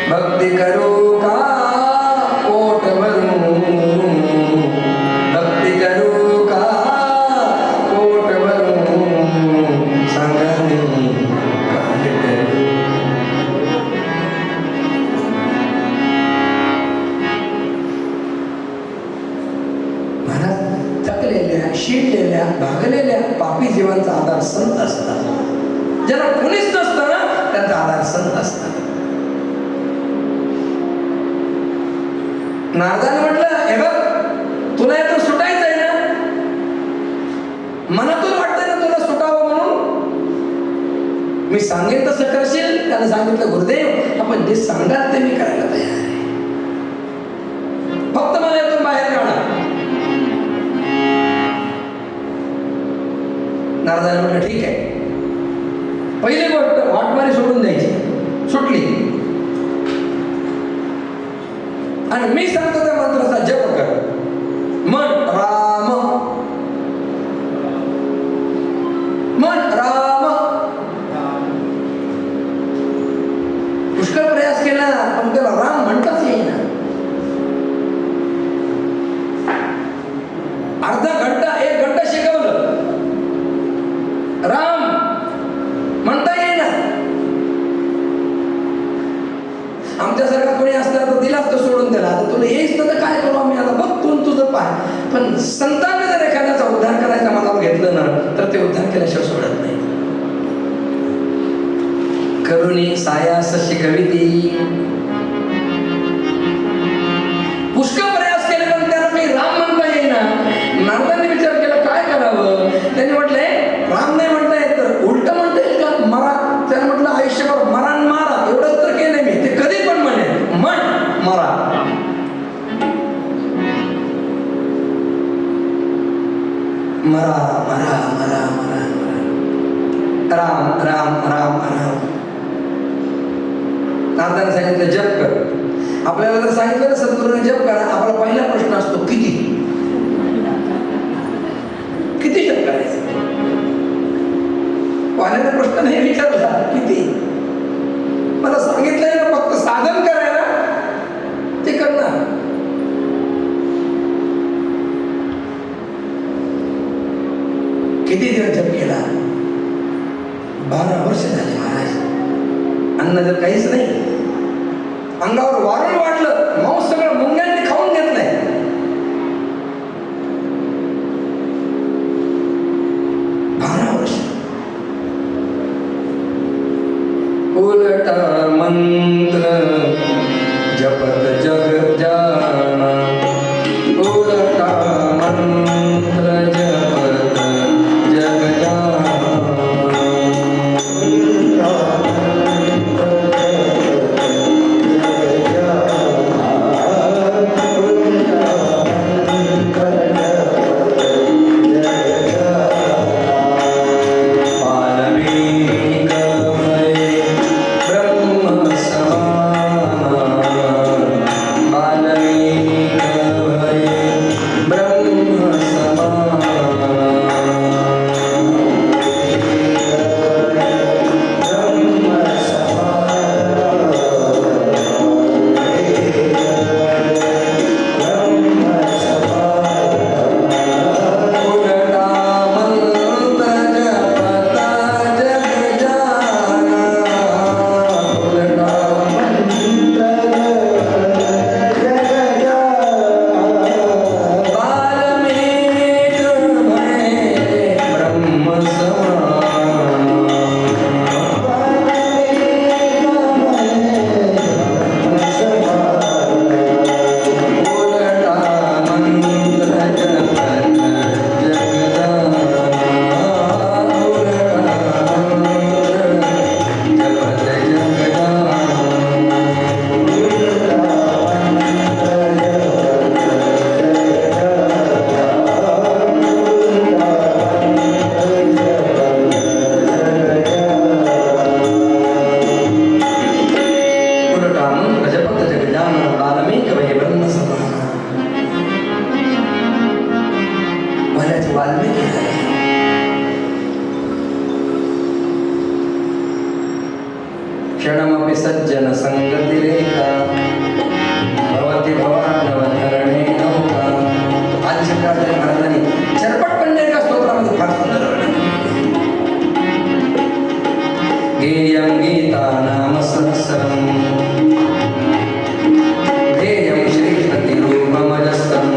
भक्ती करू का पोट भरू, भक्ती करू का पोट भरू, सांगा मी काय करू. महाराज थकलेल्या, शिरलेल्या, भागलेल्या पापी जीवांचा आधार संत असतात. ज्याला कोणीच नसतं ना त्यांचा आधार संत असतात. नारदाने म्हटलं, हे बघ, तुला यातून सुटायचं आहे ना, मनातून वाटतंय ना तुला सुटावं म्हणून, मी सांगेन तसं करशील? त्यानं सांगितलं, गुरुदेव आपण जे सांगाल ते मी करायला तयार आहे, फक्त मला यातून बाहेर काढा. नारदाने म्हटलं, ठीक आहे. पहिली गोष्ट, वाटमारी सोडून द्यायची. सुटली. आणि मी सांगतो त्या मंत्राचा जप कर. मन राम, मन राम. पुष्कळ प्रयास केला पण त्याला राम म्हणताच येईना. अर्धा घंटा, 1 घंटा शिकवलं, राम म्हणता येईना. आमच्यासारखा कोणी असता तर दिलाच तो सोडून दिला. आता तुला येईच तर काय करू आम्ही, आता बघ तू तुझं पाय. पण संतांनी जर एखाद्याचा उद्धार करायचा मनावर घेतलं ना तर ते उद्धार केल्याशिवाय सोडत नाही. करुणी सायास शिकविती. पुष्कळ प्रयास केले पण त्याला काही राम म्हणता येईना. नारदांनी विचार केला काय करावं. त्यांनी म्हटले, राम नाही म्हणता येत तर उलट म्हणता येईल का? मरा. त्याने म्हटलं, आयुष्यभर मरण मारा एवढंच तर केलंय मी, ते कधी पण म्हणे मन मरा. मरा मरा मरा मरा मरा, राम राम राम राम. नारदाने सांगितलं जप कर. आपल्याला जर सांगितलं ना सद्गुरूने जप करा, आपला पहिला प्रश्न असतो किती किती जप करायचं. पाण्याचा प्रश्न नाही विचारला किती. मला सांगितलंय ना फक्त साधन करायला, ते करणार. किती दिवस जप केला? 12 वर्ष झाले महाराज. अन्न जर काहीच नाही, अंगावर वारुळ वाढलं, मांस सगळं मुंग्यांनी खाऊन घेतलंय. उलटा मंत्र जपत जग जाना, उलटा मंत्र जपत जग जाना. वाल्मिकी झाले. क्षणमपि सज्जन संगतिरेका भवति भवानवतरणे नौका. आदि शंकराचार्य महाराजांनी चरपट पंढरीका स्तोत्रामध्ये फार सुंदर गेयं गीता नाम सहस्रम ध्येयं श्रीपतिरूपमजस्रम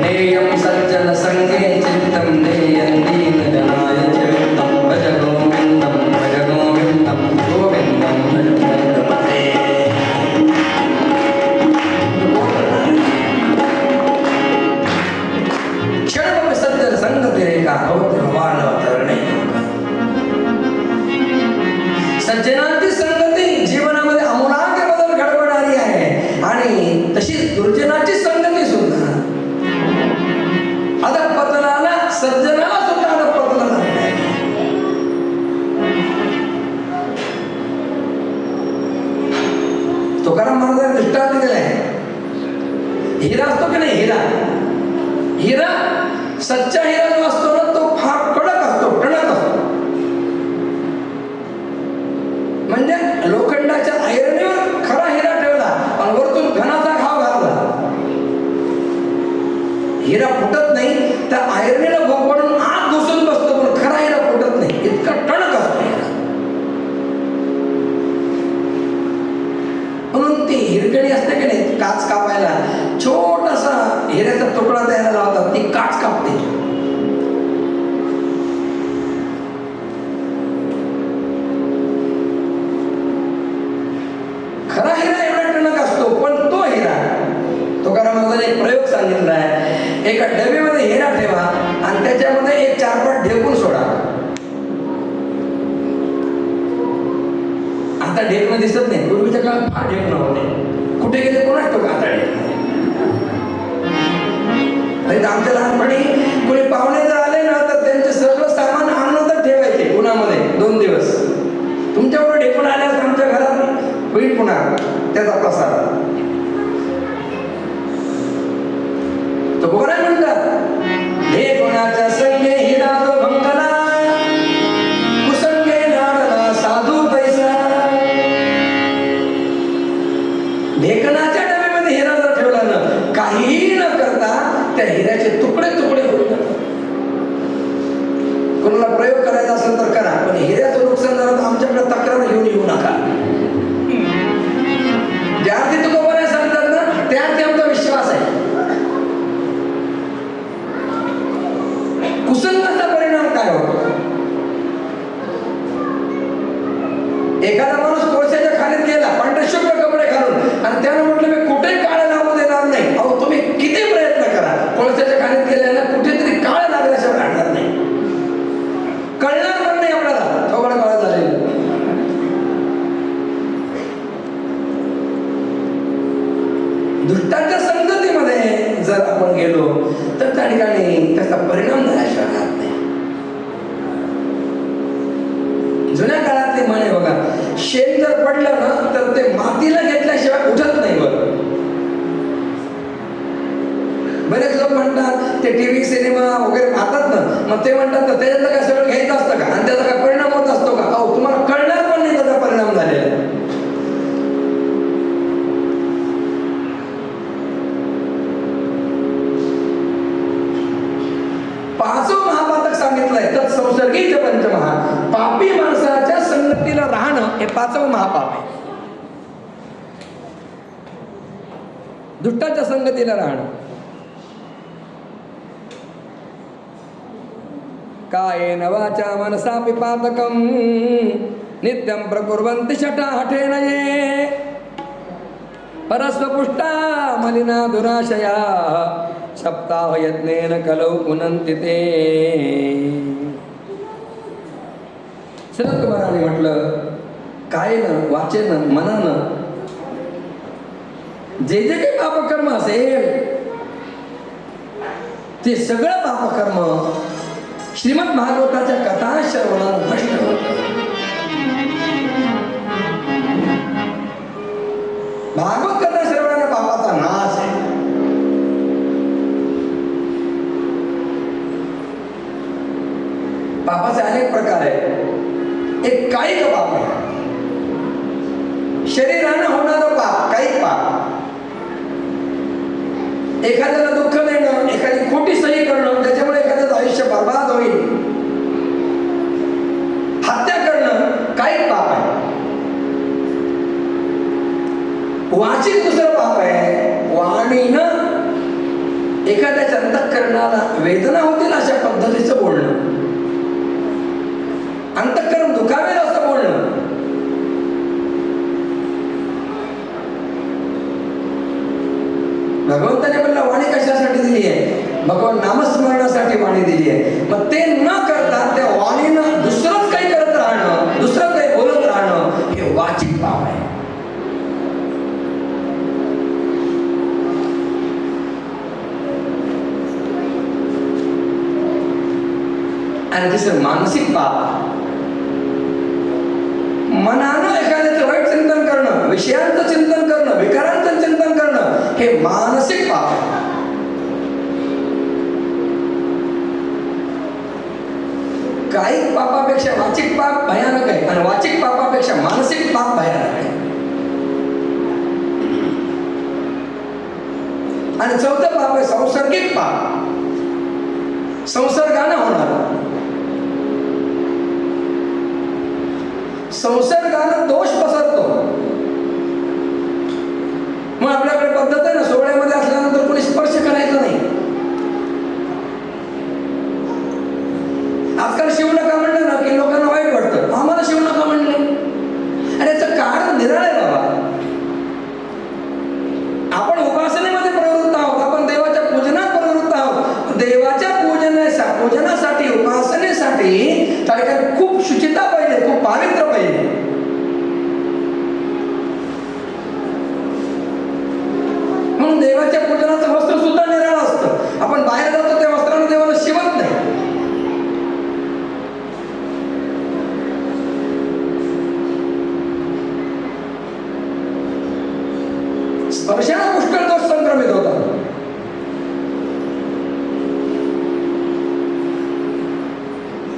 नेयं सज्जन संगे चित्तं नेयं दीनजनाय च वित्तं भज गोविन्दं गोविन्दं भज गोविन्दपते. क्षणमपि सज्जन संगतिरेका भवति भवानवतरणे. सज्जनांची संगती जीवनामध्ये आमूलाग्र बदल घडवणारी आहे आणि तशीच दुर्जनाची संगती सुद्धा अधःपतनाला सज्जनाला सुद्धा अधःपतनाला लागते. तुकाराम महाराजांनी दृष्टांत दिलाय. हिरा असतो की नाही, हिरा सच्चा हिरा जो असतो ना तो फार कडक असतो, टणक असतो. म्हणजे लोखंडाच्या ऐरणीवर खरा हिरा ठेवला आणि वरतून घनाचा घाव घातला, हिरा फुटत नाही. त्या ऐरणीला भोग पडून आत घुसून बसतो पण खरा हिरा फुटत नाही, इतका टणक असतो हिरा. म्हणून ती हिरकणी असते की नाही, काच कापायला छोटासा हिऱ्याचा तुकडा द्यायला लावतात, ती काच कापते. खरा हिरा एवढा टणक असतो पण तो हिरा, तुकाराम महाराजांनी एक प्रयोग सांगितला आहे. एका डबेमध्ये हिरा ठेवा आणि त्याच्यामध्ये एक 4-5 ढेकून सोडा. आता ढेकणं दिसत नाही, पूर्वीच्या काळात फार ढेकणं होते. कुठे गेले कोणाच तो आता आमच्या लहानपणी कोणी पाहुणे जर आले ना तर त्यांचे सगळं सामान आणून तर ठेवायचे उन्हामध्ये 2 दिवस. तुमच्यावर ढेकून आल्यास आमच्या घरात होईल पुन्हा त्याचा प्रसार. तो कोणा म्हणतात, हे कोणाच्या संगे हिरा जो भंगला कुसंगे नाडला साधू पैसा. ढेकणाच्या डब्यामध्ये हिरा जर ठेवला ना, काहीही न करता त्या हिऱ्याचे तुकडे तुकडे होऊन जातात. कोणाला प्रयोग करायचा असेल तर करा, पण हिऱ्याचं नुकसान झालं तर आमच्याकडे तक्रार घेऊन येऊ नका. ज्या अर्थी तुकोबाराय सांगतात ना त्या अर्थी आमचा विश्वास आहे. कुसंगाचा परिणाम काय होतो, एखादा माणूस कोळशाच्या खालीत गेला पांढरे शुभ्र कपडे घालून आणि त्यानं म्हटलं मी कुठे काळ लागू देणार नाही. अहो तुम्ही किती प्रयत्न करा, कोळशाच्या खालीत गेल्याला कुठेतरी काळ लागल्याशिवाय राहणार नाही. कळणार पण नाही आपल्याला थोडं काळ झालेलं. दुष्टांच्या संगतीमध्ये जर आपण गेलो तर त्या ठिकाणी त्याचा परिणाम झाल्याशिवाय राहत नाही. जुन्या काळातली म्हणे बघा, शेण जर पडलं ना तर ते मातीला घेतल्याशिवाय उठत नाही. बरेच लोक म्हणतात ते टीव्ही सिनेमा वगैरे पाहतात ना, मग ते म्हणतात तर त्याच्यातलं काय सगळं घ्यायचं असतं का आणि त्याचा काय परिणाम होत असतो का. अहो तुम्हाला कळणार पण नाही त्याचा परिणाम झालेला. पाचवं महापातक सांगितलंय तर संसर्गीच पंचमहा. पापी माणसाच्या संगतीला राहणं हे 5वं महापाप आहे. दुष्टाच्या संगतीला राहणं. कायेन वाचा मनसापि पातकं नित्यं प्रकुर्वन्ति शठा हठेन ये परस्वपुष्टा मलिना दुराशया सप्ताह यत्नेन कलौ पुनन्ति ते. सनत कुमारांनी म्हटलं, कायेनं वाचेनं मनानं जे जे काही पापकर्म असेल ते सगळं पापकर्म श्रीमद भागवताच्या कथा श्रवणात नष्ट होतं. भागवत कथा श्रवणाने पापाचा नाश आहे. प्रकार आहे. एक कायिक पाप आहे, शरीरानं होणारं पाप, कायिक पाप. एखाद्याला दुःख देणं, एखादी खोटी सही करणं, त्याच्यामुळे एखाद्याचं आयुष्य बर्बाद होईल. हत्या करणं कायिक पाप आहे. वाचिक दुसरं पाप आहे. वाणीनं एखाद्याच्या अंतःकरणाला वेदना होतील अशा पद्धतीचं बोलणं, अंतःकरण दुखावेल असं बोलणं. भगवंताने आपल्याला वाणी कशासाठी दिली आहे? भगवान नामस्मरणासाठी वाणी दिली आहे. मग ते न करता त्या वाणीनं दुसरंच काही करत राहणं, दुसरं काही बोलत राहणं, हे वाचिक पाप आहे. आणि दुसरं मानसिक पाप, मनानं एखाद्याचं वाईट चिंतन करणं, विषयांचं चिंतन करणं, विकारांचं चिंतन करणं, हे मानसिक पाप आहे. कायिक पापापेक्षा वाचिक पाप भयानक आहे आणि वाचिक पापापेक्षा मानसिक पाप भयानक आहे. आणि चौथं पाप आहे सांसर्गिक पाप, संसर्गानं होणार. संसर्गानं दोष पसरतो. मग आपल्याकडे पद्धत आहे ना, सोहळ्यामध्ये असल्यानंतर कोणी स्पर्श करायचा नाही. आजकाल शिव नका म्हणलं ना की लोकांना वाईट वाटतं. आम्हाला शिव नका म्हणले, आणि याचं कारण निराळ आहे बाबा. आपण उपासनेमध्ये प्रवृत्त आहोत, आपण देवाच्या पूजनात प्रवृत्त आहोत. देवाच्या पूजनासाठी, उपासनेसाठी त्याला खूप शुचिता पाहिजे, खूप पावित्र्य पाहिजे. म्हणून देवाच्या पूजनाचं वस्त्र सुद्धा निराळं असतं. आपण बाहेर जातो त्या वस्त्रानं देवाला शिवत नाही. स्पर्शाने पुष्कळ दोष संक्रमित होतात.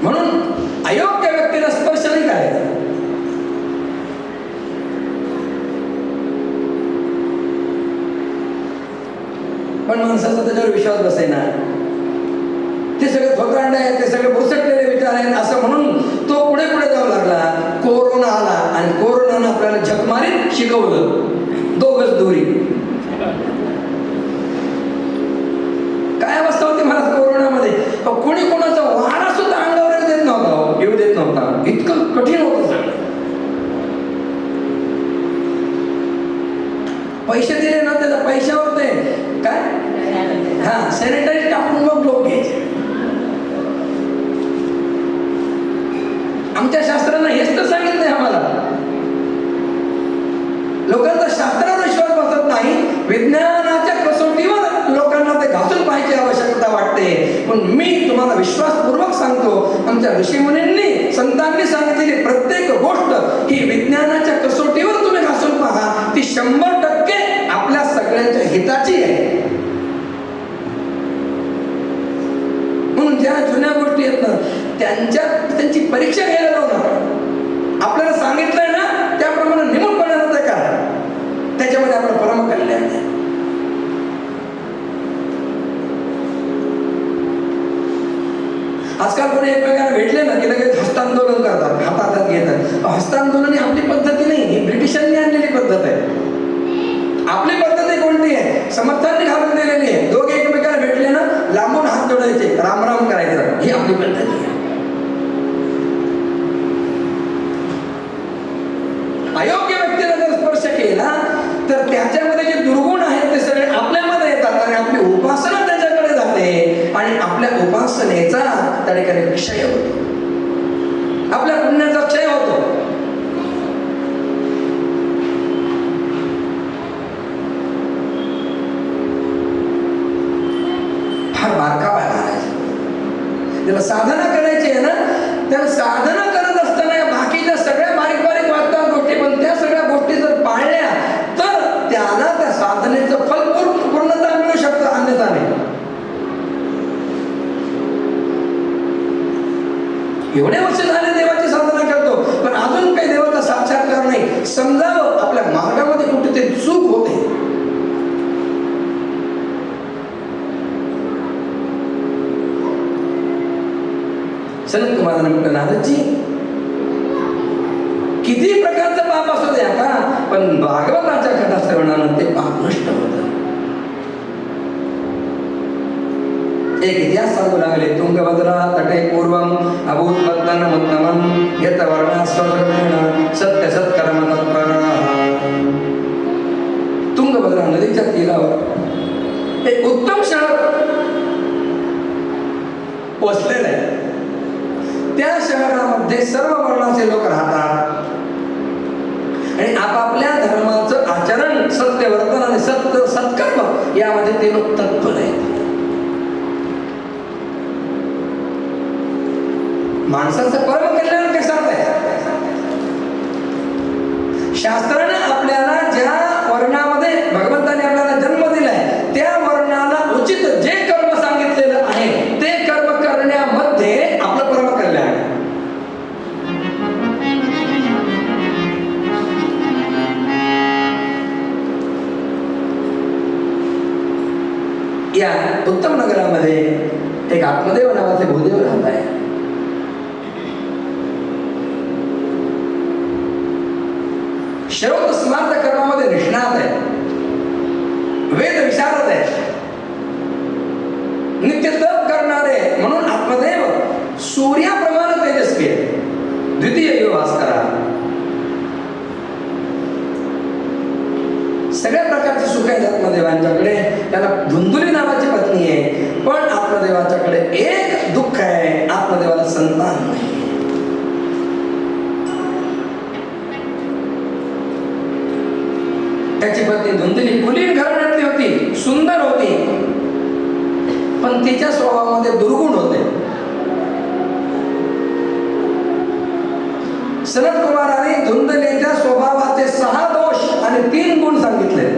म्हणून अयोग्य व्यक्तीला स्पर्श नाही करायचा. पण माणसाचा त्याच्यावर विश्वास बसेना. ते सगळे थोकांड आहे, ते सगळे बुरसटलेले विचार आहेत असं म्हणून तो पुढे पुढे जाऊ लागला. कोरोना आला आणि कोरोनानं आपल्याला झकमारीत शिकवलं, 2 गज दूरी. काय अवस्था होती महाराज कोरोनामध्ये? कोणी कोणाचा वारा सुद्धा अंगावर येऊ देत नव्हता. इतकं कठीण होतं सगळं. पैसे दिले ना, त्याच्या पैशावर ते काय सॅनिटाईज टाकून मग लोक घ्यायचे. आमच्या शास्त्रानं हेच तर सांगितलंय आम्हाला. लोकांचा शास्त्रावर विश्वास बसत नाही, विज्ञानाच्या कसोटीवर लोकांना ते घासून पाहायची आवश्यकता वाटते. पण मी तुम्हाला विश्वासपूर्वक सांगतो, आमच्या ऋषीमुनींनी, संतांनी सांगितलेली प्रत्येक गोष्ट ही विज्ञानाच्या कसोटीवर तुम्ही घासून पहा, ती 100% आपल्या सगळ्यांच्या हिताची आहे. म्हणून ज्या जुन्या गोष्टी आहेत ना, त्यांची परीक्षा घ्यायला जाऊ नका. आपल्याला सांगितलंय ना त्याप्रमाणे निमूटपणानं ते करा, त्याच्यामध्ये आपलं परम कल्याण आहे. आजकाल कोणी एकमेकांना भेटले ना की लगेच हस्तांदोलन करतात, हातात घेतात. हस्तांदोलन ही आपली पद्धती नाही, ही ब्रिटिशांनी आणलेली पद्धत आहे. आपली पद्धती कोणती आहे? समर्थांनी घालून दिलेली आहे. दोघे एकमेकांना भेटले ना लांबून हात जोडायचे, राम राम करायचं, ही आपली पद्धती आहे. अयोग्य व्यक्तीला जर स्पर्श केला तर त्याच्यामध्ये जे दुर्गुण आहेत ते सगळे आपल्यामध्ये येतात आणि आपली उपासना त्याच्याकडे जाते आणि आपल्या उपासनेचा त्या ठिकाणी क्षय होतो, आपल्या पुण्याचा क्षय होतो. फार बारकावा आहे. ज्याला साधना करायची आहे ना, त्याला साधना करत असताना या बाकीच्या सगळ्या बारीक बारीक वाटतात गोष्टी, पण त्या सगळ्या गोष्टी जर पाळल्या तर त्याला त्या साधनेचं फल पूर्णता मिळू शकतं, अन्यथा नाही. एवढे वर्ष झाले देवाची साधना करतो, पण अजून काही देवाचा साक्षात्कार नाही. समजावं, आपल्या मार्गामध्ये कुठेतरी चूक होते. सनत कुमारांना म्हटलं, नारदजी किती प्रकारचं पाप असू द्या का, पण भागवताच्या कथा श्रवणानं ते पाप नष्ट होतं. एक इतिहास सांगू लागले. तुंगभद्रा तटे पूर्वम अभूतपत्तनम उत्तमम यत वर्णास्वकर्मेण सत्य सत्कर्म तत्परः. तुंगभद्रा नदीच्या तीरावर एक उत्तम शहर वसलेलं आहे. त्या शहरामध्ये सर्व वर्णाचे लोक राहतात आणि आपापल्या धर्माचं आचरण, सत्य वर्तन आणि सत्य सत्कर्म यामध्ये ते लोक तत्पर आहेत. माणसाचं परम कल्याण कशात आहे? शास्त्रानं आपल्याला ज्या वर्णामध्ये भगवंताने आपल्याला जन्म दिलाय त्या वर्णाला उचित जे कर्म सांगितलेलं आहे ते कर्म करण्यामध्ये आपलं परम कल्याण आहे. या उत्तम नगरामध्ये एक आत्मदेव नावाचे भूदेव राहत आहे. श्रौत स्मार्त कर्मामध्ये निष्णात आहे, वेद विशारद आहे, नित्य तप करणारे, म्हणून आत्मदेव सूर्याप्रमाणे तेजस्वी आहे. द्वितीय योग भास्करा. सगळ्या प्रकारची सुख आहेत आत्मदेवांच्याकडे. त्याला धुंदुली नावाची पत्नी आहे, पण आत्मदेवाच्याकडे एक दुःख आहे, आत्मदेवाला संतान नाही. त्याची पत्नी धुंदुली कुलीन घराण्यातली होती, सुंदर होती, पण तिच्या स्वभावामध्ये दुर्गुण होते. सनत कुमारांनी धुंदलीच्या स्वभावाचे 6 दोष आणि 3 गुण सांगितले.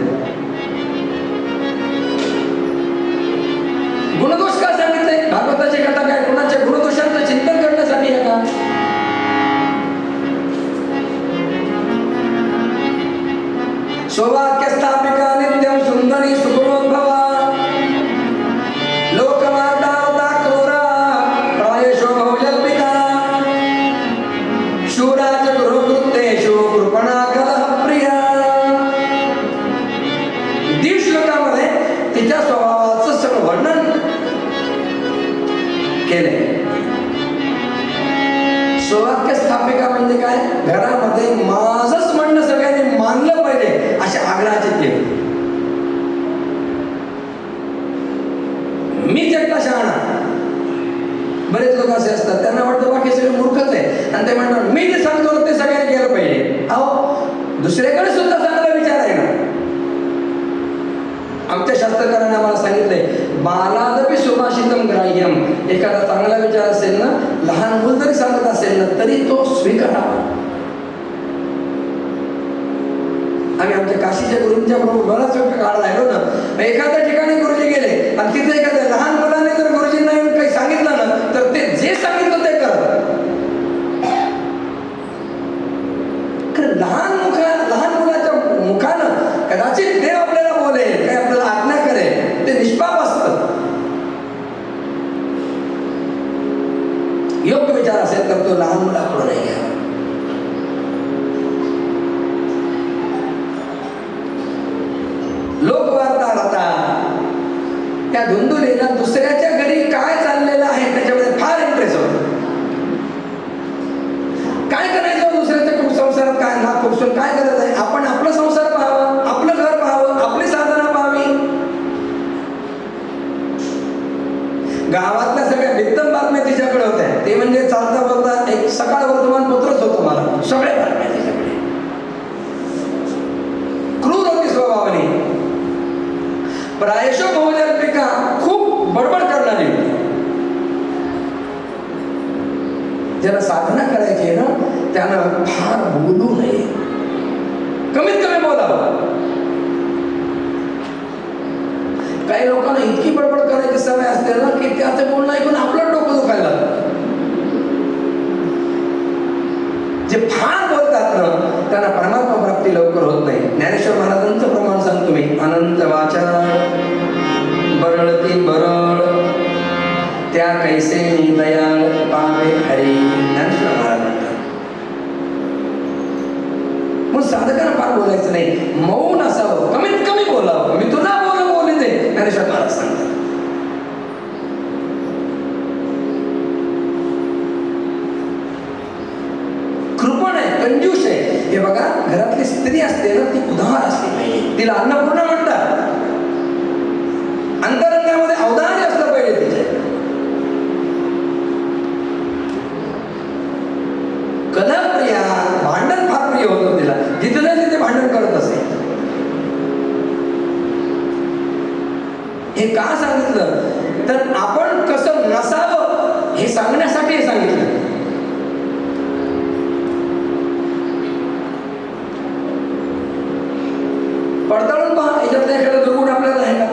गुणदोष का सांगितले? भागवताची कथा काय कुणाच्या गुणदोषांचं चिंतन करण्यासाठी आहे का? सौभाग्य स्थापिका नित्यम सुंदरी सुगुणोद्भवा लोकमाता क्रूरा प्रायशो बहुजल्पिता शूराच गुरुकृत्येषु कृपणा कलह प्रिया. 10 श्लोकामध्ये तिच्या स्वभावाचं सगळं वर्णन केले. सौभाग्य स्थापिका म्हणजे काय? घरामध्ये माझंच म्हणणं सगळ्यांनी मानलं पाहिजे अशा आग्रहाचे केले. मीच एकटा शहाणा. बरेच लोक असे असतात, त्यांना वाटतं बाकी सगळे मूर्खच आहे आणि ते म्हणतात मी जे सांगतो ते सगळ्यांनी केलं पाहिजे. अहो, दुसऱ्याकडे सुद्धा चांगला विचार आहे ना. आमच्या शास्त्रकारांनी आम्हाला सांगितलंय, बालादपि सुभाषितम ग्राह्यम. एखादा चांगला विचार असेल ना, लहान मुल जरी सांगत असेल ना, तरी तो स्वीकारावा. आम्ही आमच्या काशीच्या गुरूंच्या बरोबर बराच वेळ काळ राहिलो ना. एखाद्या ठिकाणी गुरुजी गेले आणि तिथे एखाद्या लहान मुलाने जर गुरुजींना येऊन काही सांगितलं ना, तर ते जे सांगितलं ते करत. लहान मुलाच्या मुखानं कदाचित देव आपल्याला बोलेल, काही आपल्याला आज्ञा करेल, ते निष्पाप असतं. योग्य विचार असेल तर तो लहान मुलाकडून नाही घ्यावा. लोकवार्ता राहता. त्या धुंदुलीला दुसऱ्याच्या घरी काय चाललेलं आहे त्याच्यामध्ये फार इंटरेस्ट होतो. काय करायचं दुसऱ्याच्या संसारात, काय ना खुपसून काय करत आहे. आपण आपला संसार पाहावा, आपलं घर पाहावं, आपली साधना पाहावी. गावातल्या सगळ्या वित्तम बातम्या तिच्याकडे होत्या. ते म्हणजे चालता बोलता एक सकाळ वर्तमानपत्रच होतं मला. सगळ्या बातम्या तिच्याकडे. क्रूर होती स्वभावाने. प्रायशो बहुजल्पिका, खूप बडबड करणारी होती. ज्याला साधना करायची ना त्यानं फार बोलू नये, कमीत कमी बोलावं. काही लोकांना इतकी बडबड करायची सवय असते ना की त्याचं बोलणं ऐकून आपलं डोकं दुखायला लागतं. ज्ञानेश्वर महाराजांचं प्रमाण सांगतो मी. अनंत वाचा बरळती बरळ त्या कैसे दयाळ पावे हरी. ज्ञानेश्वर महाराज म्हणतात. मग साधकांना फार बोलायचं नाही, मौन असावं, कमीत कमी बोलावं. मी तुला बोलू दे, ज्ञानेश्वर महाराज सांगतात. कृपण आहे, कंजूस आहे. हे बघा, घरातली स्त्री असते ना, ती उदार असते पाहिजे. तिला अन्नपूर्णा म्हणतात. अंतरंगामध्ये औदार्य असलं पाहिजे तिचे. कला प्रिया, भांडण फार प्रिय होतं तिला. जिथे नाही तिथे भांडण करत असे. हे का सांगितलं तर आपण कसं नसावं हे सांगण्यासाठी हे सांगितलं. पडताळून पहा, याच्यातला एखादा दुर्गुण आपल्याला आहे का?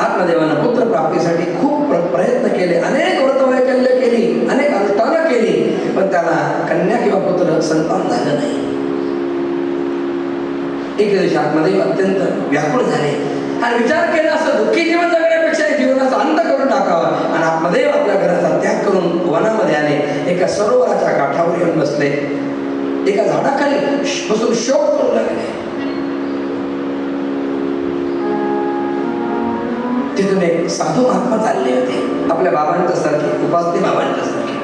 आत्मदेवानं पुत्र प्राप्तीसाठी खूप प्रयत्न केले, अनेक व्रतवैकल्य केली, अनेक अनुष्ठानं केली, पण त्याला कन्या किंवा पुत्र संतान झालं नाही. एक दिवशी आत्मदेव अत्यंत व्याकुळ झाले आणि विचार केला, असं दुःखी जीवन जगण्यापेक्षा जीवनाचा अंत करून टाकावा. आणि आत्मदेव आपल्या घराचा त्याग करून वनामध्ये आले. एका सरोवराच्या काठावर येऊन बसले. एका झाडाखाली बसून शोक करू लागले. तिथून एक साधू महात्मा चालले होते, आपल्या बाबांच्या सारखे, उपासते बाबांच्या सारखे.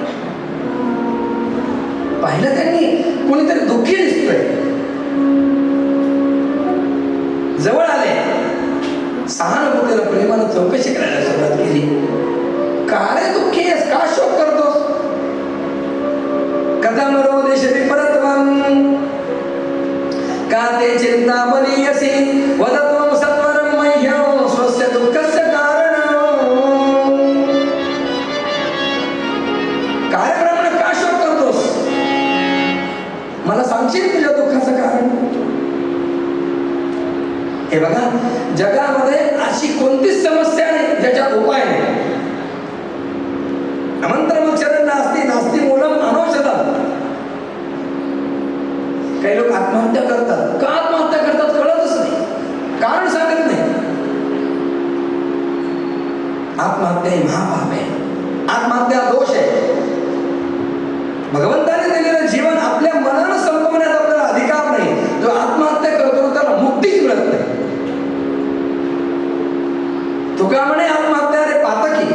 पाहिलं त्यांनी, कोणीतरी दुःखी दिसतोय. जवळ आले, सहानुभूतीला प्रेमानं चौकशी करायला सुरुवात केली. का रे दुःखी आहेस, का शोक करतोस? कथम रोदेशति परत्वम का ते चिंता बलियसी वदत्वम सत्वरम मह्यं स्वस्य दुःखस्य कारणं. काय ब्राह्मण, का शोक करतोस? मला सांगशील तुझ्या दुःखाचं कारण? हे बघा, जगामध्ये अशी कोणतीच समस्या नाही ज्याच्यात उपाय नाही. मंत्रमक्षरं नास्ति नास्ति मूलम अनौषधम. काही लोक आत्महत्या करतात. का आत्महत्या करतात कळतच नाही, कारण सांगत नाही. आत्महत्या ही महापाप आहे. आत्महत्या दोष आहे. भगवंताने दिलेलं जीवन आपल्या मनानं संपवण्याचा आपल्याला अधिकार नाही. जो आत्महत्या करतो त्याला मुक्तीच मिळत नाही. तुका म्हणे आत्महत्या रे पातकी.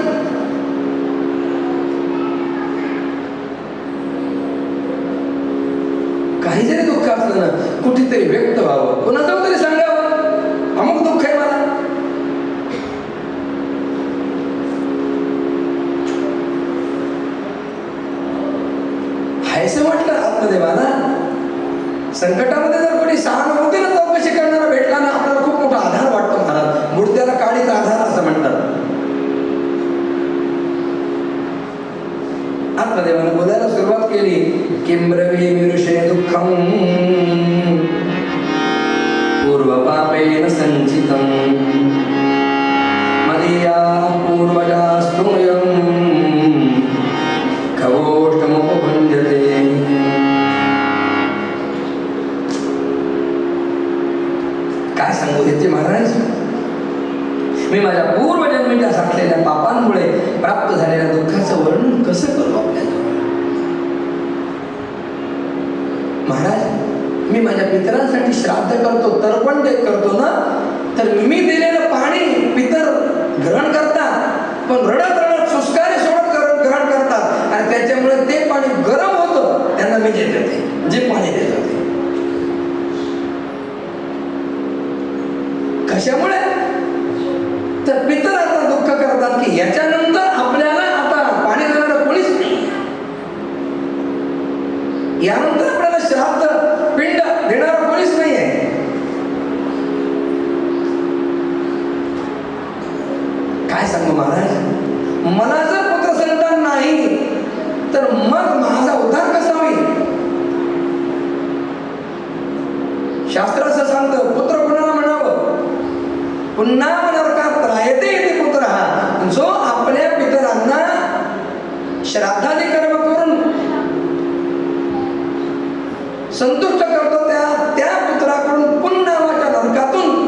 काही जरी दुःख असलं ना, कुठेतरी व्यक्त व्हावं, कोणाचं तरी सांगावं, अमुक दुःख आहे मला. हायसे म्हटलं आत्मदेवाला. संकटामध्ये जर कोणी सहानुभूतीनं चौकशी करणारा भेटला ना, आपल्याला खूप मोठा आधार वाटतो. महाराज मूर्त्याला काळीचा आधार असं म्हणतात. आत्मदेवानं बोलायला सुरुवात केली. किं ब्रवीमि दुःखं पूर्वपापेन संचितं मदीया पूर्वजास्तुयं खगोष्ठमुपभुञ्जते. काय सांगू देते महाराज, मी माझ्या पूर्वजन्मीच्या साठलेल्या पापांमुळे प्राप्त झालेल्या दुःखाचं वर्णन कसं करू आपल्याला? महाराज, मी माझ्या पितरांसाठी श्राद्ध करतो, तर्पण करतो ना, तर मी दिलेलं पाणी पितर ग्रहण करतात, पण रडत रडत सुस्कारे सोडत ग्रहण करतात. आणि त्याच्यामुळे ते पाणी गरम होतं, त्यांना मी देत होते जे पाणी देत होते. कशामुळे? तर पितर आता दुःख करतात की याच्यानंतर आपल्याला आता पाणी देणारं कोणीच नाही. यानंतर आपल्याला श्राद्ध पिंड देणारं कोणीच नाही आहे. काय सांगू महाराज, मला जर पुत्र संतान नाही तर मग माझा उद्धार कसा होईल? शास्त्र असं सांगतं, पुत्र कुणाला म्हणावं? पुन्हा नरकात राहते पुत्र हा जो आपल्या पितरांना श्राद्धादी कर्म करून संतुष्ट करतो, त्या पुत्राकडून पुन्हा नरकातून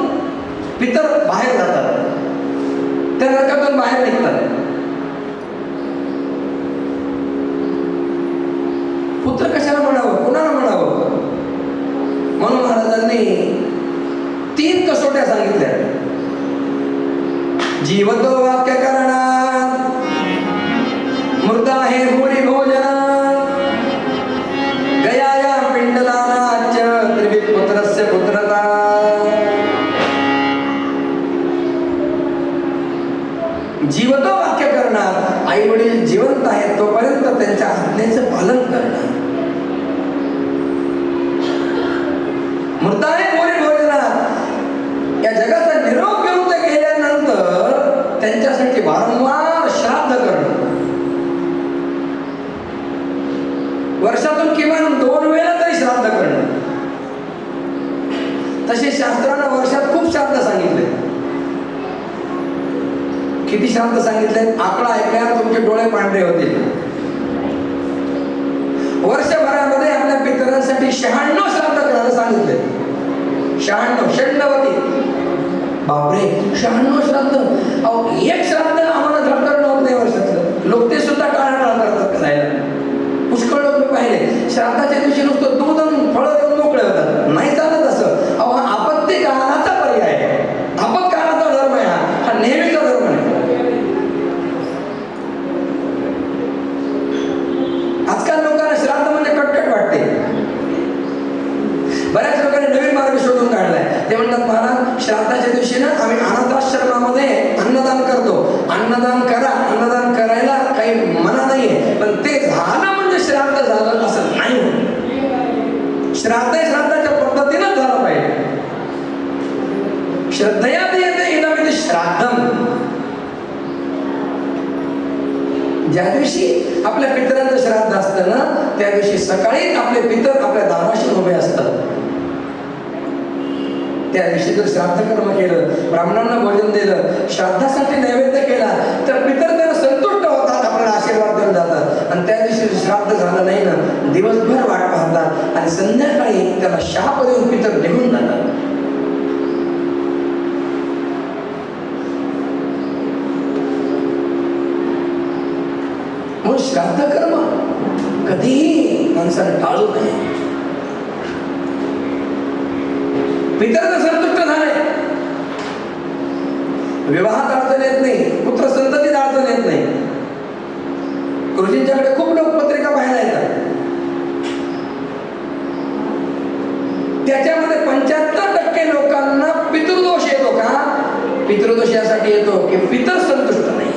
पितर बाहेर जातात, त्या नरकातून बाहेर निघतात. पुत्र कशाला म्हणावं, कुणाला म्हणावं? म्हणून महाराजांनी 3 कसोट्या सांगितल्या. जीवतो वाक्य करणात, मृत आहे भूरी भोजनात, गयाया पिंडदानाच त्रिविध पुत्रस्य पुत्रता. जीवतो वाक्य करणार, आई वडील जिवंत आहेत तोपर्यंत त्यांच्या आज्ञेचं पालन करणार. मृताने मोरी भोजनात, या जगाचा निरोप घेऊन ते गेल्यानंतर त्यांच्यासाठी वारंवार श्राद्ध करणं. वर्षातून किमान 2 वेळा तरी श्राद्ध करणं. तसे शास्त्रानं वर्षात खूप श्राद्ध सांगितले. किती श्राद्ध सांगितले? आकडा ऐकल्यावर तुमचे डोळे पांढरे होतील. वर्षभरामध्ये आपल्या पितरांसाठी 96 श्राद्ध करायला सांगितले. 96 षण्णवती. बापरे, 96 श्राद्ध. अहो, एक श्राद्ध आम्हाला धडधडणं होत नाही वर्षातलं. लोक ते सुद्धा टाळाटाळ करतात करायला. पुष्कळ लोक मी पाहिले श्राद्धाच्या दिवशी नुसतं दूध आणि फळं देऊन मोकळे होतात. नाही चालत असं. अहो, हा आपत्ती काळाचा पर्याय आहे. आपत्काळाचा धर्म आहे हा नेहमीचा धर्म नाही. आजकाल लोकांना श्राद्ध म्हणजे कटकट वाटते. बऱ्याच लोकांनी नवीन मार्ग शोधून काढलाय. ते म्हणतात, महाराज श्राद्धाच्या दिवशी ना आम्ही अनाथाश्रमामध्ये अन्नदान करतो. अन्नदान करा, अन्नदान करायला काही मना नाहीये, पण ते झालं म्हणजे श्राद्ध झालं असं नाही. श्राद्ध श्राद्धाच्या पद्धतीनं झालं पाहिजे. श्रद्धया येते इदमिति श्राद्धम. ज्या दिवशी आपल्या पितरांचं श्राद्ध असतं ना, त्या दिवशी सकाळी आपले पितर आपल्या दाराशी उभे असतात. त्या दिवशी जर श्राद्ध कर्म केलं, ब्राह्मणांना भोजन दिलं, श्राद्धासाठी नैवेद्य केला, तर पितर त्यांना संतुष्ट होतात, आपल्याला आशीर्वाद देऊन जातात. आणि त्या दिवशी श्राद्ध झालं नाही ना, दिवसभर वाट पाहतात आणि संध्याकाळी त्याला शाप देऊन पितर निघून जातात. म्हणून श्राद्ध कर्म कधीही माणसाने टाळू नये. पितर तर संतुष्ट झाले, विवाहात अडचण येत नाही, पुत्र संततीत अडचण येत नाही. गुरुजींच्याकडे खूप लोक पत्रिका पाहायला येतात. त्याच्यामध्ये 75% लोकांना पितृदोष येतो का? पितृदोष यासाठी येतो की पितर संतुष्ट नाही.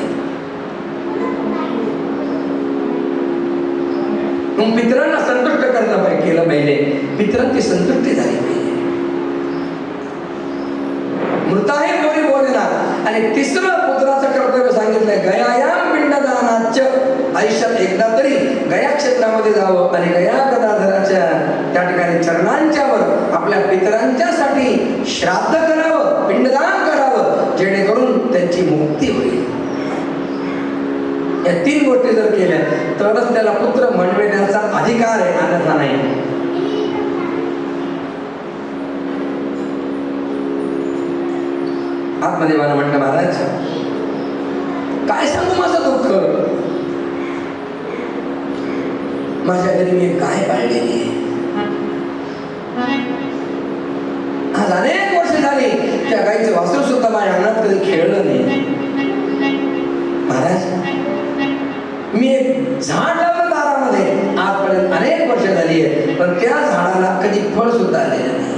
मग पितरांना संतुष्ट केलं पाहिजे, पितरांची संतुष्टी झाली पाहिजे. मृताहे मोरी भोजनात. आणि 3रं पुत्राचं कर्तव्य सांगितलंय, गयायाम पिंडदानाच. आयुष्यात एकदा तरी गया क्षेत्रामध्ये जावं आणि गया गदाधराच्या त्या ठिकाणी चरणांच्यावर आपल्या पितरांच्यासाठी श्राद्ध करावं, पिंडदान करावं, जेणेकरून त्यांची मुक्ती होईल. या 3 गोष्टी जर केल्या तरच त्याला पुत्र म्हणविण्याचा अधिकार आहे, अन्यथा नाही. आत्मदेवानं म्हटलं, महाराज काय सांगू माझं दुःख. माझ्या घरी मी गाय पाळलेली आहे. आज अनेक वर्ष झाली त्या गायीचं वासरू सुद्धा माझ्या अंगणात कधी खेळलं नाही. महाराज, मी एक झाड लावलं दारामध्ये, आजपर्यंत अनेक वर्ष झाली आहे, पण त्या झाडाला कधी फळ सुद्धा आलेलं नाही.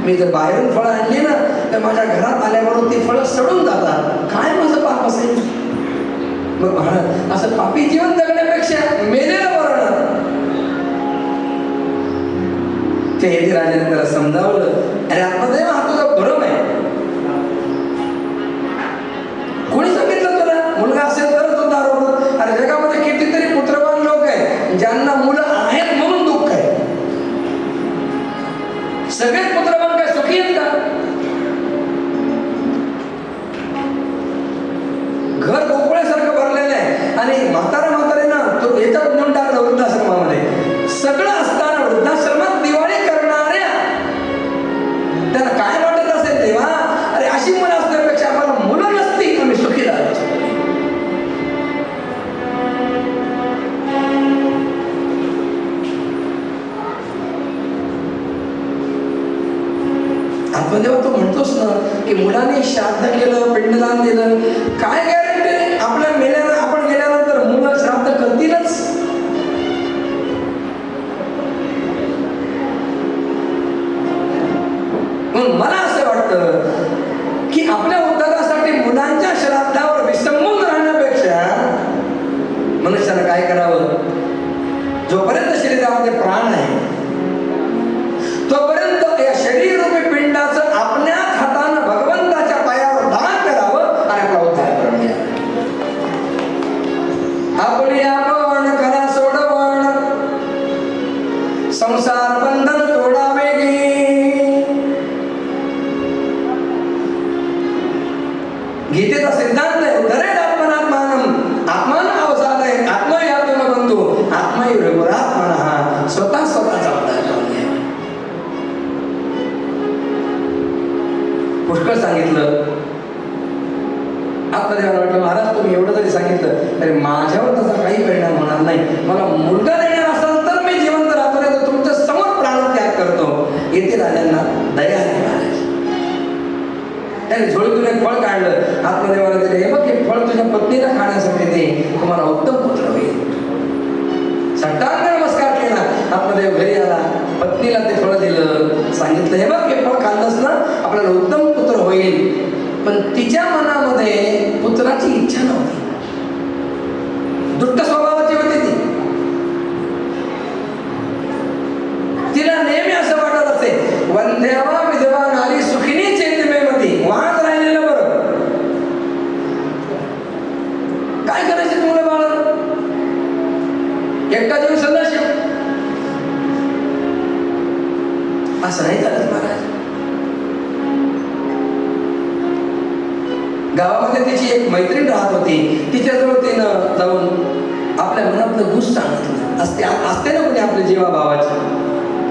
मी जर बाहेरून फळं आणली ना, तर माझ्या घरात आल्याबरोबर ती फळं सडून जातात. काय माझं पाप असेल? मग महाराज, असं पापी जीवन जगण्यापेक्षा मेलेलं बरं. ते राजाने त्याला समजावलं, अरे आत्मदेव, हा तुझा भ्रम आहे. कोणी सांगितलं तुला मुलगा असेल तरच उद्धार होणार? अरे जगामध्ये कितीतरी पुत्रवान लोक आहेत ज्यांना मुलं आहेत म्हणून दुःख आहे. सगळेच पुत्रवान काय सुखी आहेत का? घर गोकुळ्यासारखं भरलेलं आत्मदेवा तू म्हणतोस ना की मुलाने श्राद्ध केलं, पिंडदान दिलं, काय गॅरंटी आपल्या आपण गेल्यानंतर मुलं श्राद्ध करतीलच? म्हणून मला असं वाटतं की आपल्या उद्धारासाठी मुलांच्या श्राद्धावर विसंबून राहण्यापेक्षा मनुष्यानं काय करावं, जोपर्यंत शरीरामध्ये प्राण आहे तोपर्यंत या शरीर रूपी पिंडाचं आपल्याच हातानं भगवंताच्या पायावर दान करावं आणि आपला उद्धार करून घ्या. आपली आपण करा सोडवण, संसार बंधन तोडावे गे. गीतेचा सिद्धांत आहे, उद्धरेण आत्मनात्मानं, आत्मान अवसादय आत्मयातून बंधू आत्मयुरात्मनः. स्वतः स्वतःचा उद्धार करून घ्या. पुष्कळ सांगितलं. आत्मदेवाला वाटलं महाराज तुम्ही एवढं जरी सांगितलं तरी माझ्यावर त्याचा काही परिणाम होणार नाही. मला मुलगा देणार असेल तर मी जिवंत राहतो, नाही तर तुमच्या समोर प्राणत्याग करतो. येथे राजांना दया आहे महाराज. त्याने झोळीतून एक फळ काढलं, आत्मदेवाला दिले, हे बघ हे फळ तुझ्या पत्नीला खाण्यासाठी दे, तुम्हाला उत्तम पुत्र होईल. साष्टांग नमस्कार केला. आत्मदेव घरी आला, पत्नीला ते फळ दिलं, सांगितलं हे बघ हे फळ खाल्लंस ना आपल्याला उत्तम पुत्र होईल. पण तिच्या मनामध्ये पुत्राची इच्छा नव्हती, दुष्ट स्वभावाची होती ती. तिला नेहमी असं वाटत असे, वंध्यावा विधवा नारी सुखिनी चैतन्यमती, वाहत राहिलेलं बरं. काय करायचं तुम्हाला बाळा, एकटा जीव संन्यासी असं नाही चालत महाराज. गावामध्ये तिची एक मैत्रीण राहत होती, तिच्याजवळ तिनं जाऊन आपल्या मनातलं गुस सांगितलं. असते ना कोणी आपल्या जीवा भावाची,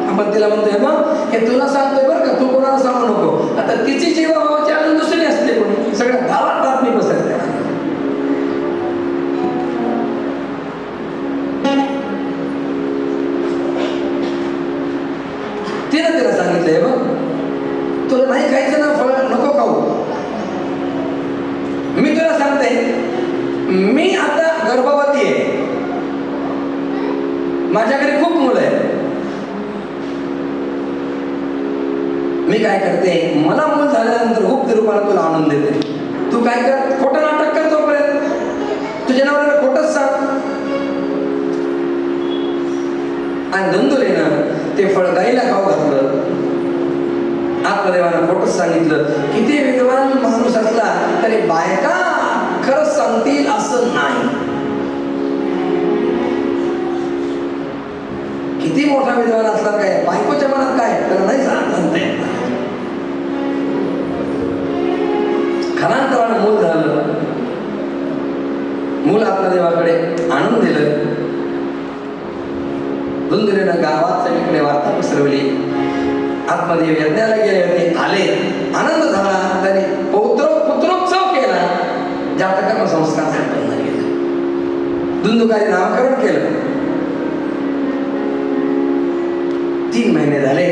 आपण तिला म्हणतोय मग हे तुला सांगतोय बरं का, तू कोणाला सांगू नको. आता तिची जीवा भावाची अजून दुसरी असते कोणी, सगळ्या गावात बातमी पसरते. तिनं तिला सांगितलंय बघ तुला नाही खायचं ना फळ, नको खाऊ. मी तुला सांगते, मी आता गर्भवती आहे, माझ्या घरी खूप मुलं आहेत. मी काय करते, मला मूल झाल्यानंतर गुप्त रूपाला तुला आणून देते. तू काय कर, खोटं नाटक कर तोपर्यंत, तुझ्या नवऱ्याला खोटंच सांग. आणि धुंदुलीनं ते फळ गाईला खाऊ घातलं. आत्मदेवानं खोटंच सांगितलं. किती विद्वान माणूस असला तरी बायका खरंच सांगतील असं नाही. किती मोठा विद्वान असला काय, बायकोच्या मनात काय त्याला नाही सांगता येत. कालांतरानं मूल झालं, मूल आत्मदेवाकडे आणून दिलं. धुंदुलीनं गावात सगळीकडे वार्ता पसरवली. आत्मदेव यज्ञाला गेले होते, आले, आनंद झाला. त्याने पुत्रोत्सव केला, जातकर्म संस्कार संपन्न केला, धुंदुकारी नामकरण केलं. 3 महिने झाले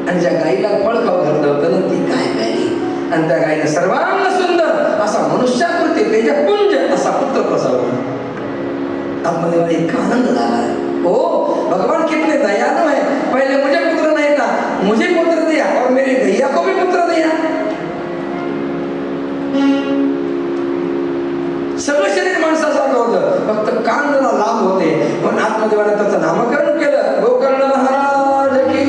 आणि ज्या गाईला फळ खाऊ घातलं होतं ना ती गाय प्याली आणि त्या गायीने सर्वांग सुंदर असा मनुष्याकृती तेजपुंज असा पुत्र प्रसवला. आत्मदेवाला इतका आनंद झाला. ओ भगवान कितने दयालु है, पहले मुझे पुत्र नहीं था, मुझे पुत्र दिया और मेरी गैया को भी पुत्र दिया. सगळं शरीर माणसासारखं होतं, फक्त कान जरा लांब होते. पण आत्मदेवाने त्याचं नामकरण केलं, गोकर्ण महाराज की.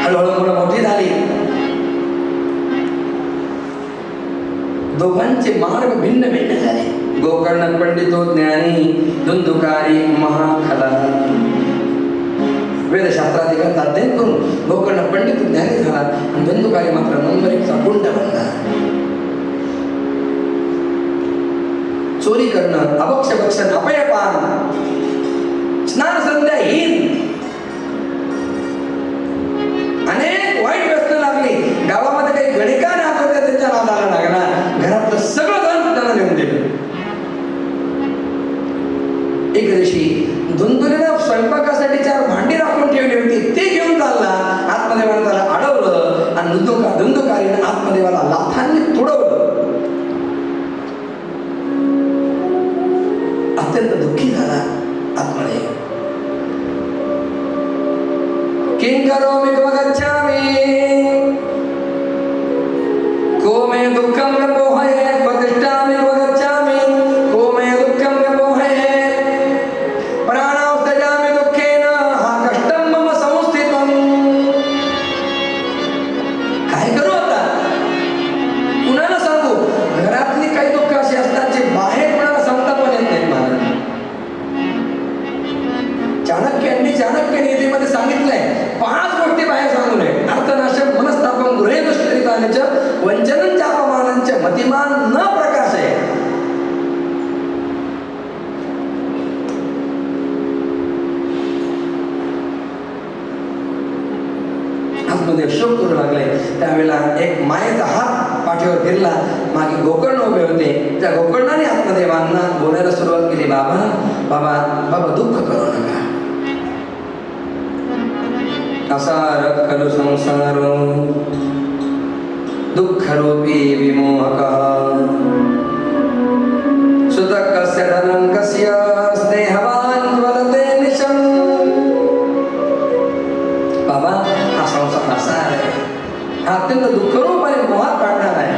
हळूहळू मुलं मोठी झाली, दोघांचे मार्ग भिन्न भिन्न झाले. गोकर्ण पंडितो ज्ञानी, धुंदुकारी महाखला. वेदशास्त्राधिकारात अध्ययन करून गोकर्ण पंडित ज्ञानी झाला आणि धुंदुकारी मात्र नंबरीचा गुंड बनला. चोरी करणं, अभक्ष भक्षण, अपयपान, स्नान संध्याहीन, अनेक वाईट व्यसन लागली. गावामध्ये काही गणिका राहत होत्या, त्यांच्या नादाला लागला. घरातलं सगळं धन त्याला देऊन दिलं. एक दिवशी धुंदुलीनं स्वयंपाकासाठी 4 भांडी राखून ठेवली होती, ते अत्यंत दुःखी झाला आतमध्ये. किं करोमि क्व गच्छामि को मे दुःखं न मोहये क्व तिष्ठामि क्व गच्छामि को मे दुःखं न मोहये प्राणां त्यजामि दुःखेन हा कष्टं मम संस्थितं. काय करू आता, कुणाला सांगू? घरातली काही दुःख अशी असतात जे बाहेर कुणाला सांगता पण येत नाही. मला चाणक्य नीतीमध्ये सांगितलंय 5 गोष्टी बाहेर सांगू नये. अर्थनाशक मनस्तापम गृहे दुष्करितानिच वंचनं चापमानंच मतिमान न प्रकाशय. आतमध्ये शोक करू लागले. त्यावेळेला एक मायेचा हात पाठीवर फिरला. मागे गोकर्ण उभे होते. त्या गोकर्णाने आत्मदेवांना बोलायला सुरुवात केली. बाबा बाबा बाबा दुःख करू नका. असार खलु संसारो दुःखरूपी विमोहकः सुतः कस्य धनं कस्य स्नेहवान् ज्वलते निशम्. बाबा हा संसार असा आहे, हा अत्यंत दुःखरूप आणि मोहात पाडणार आहे.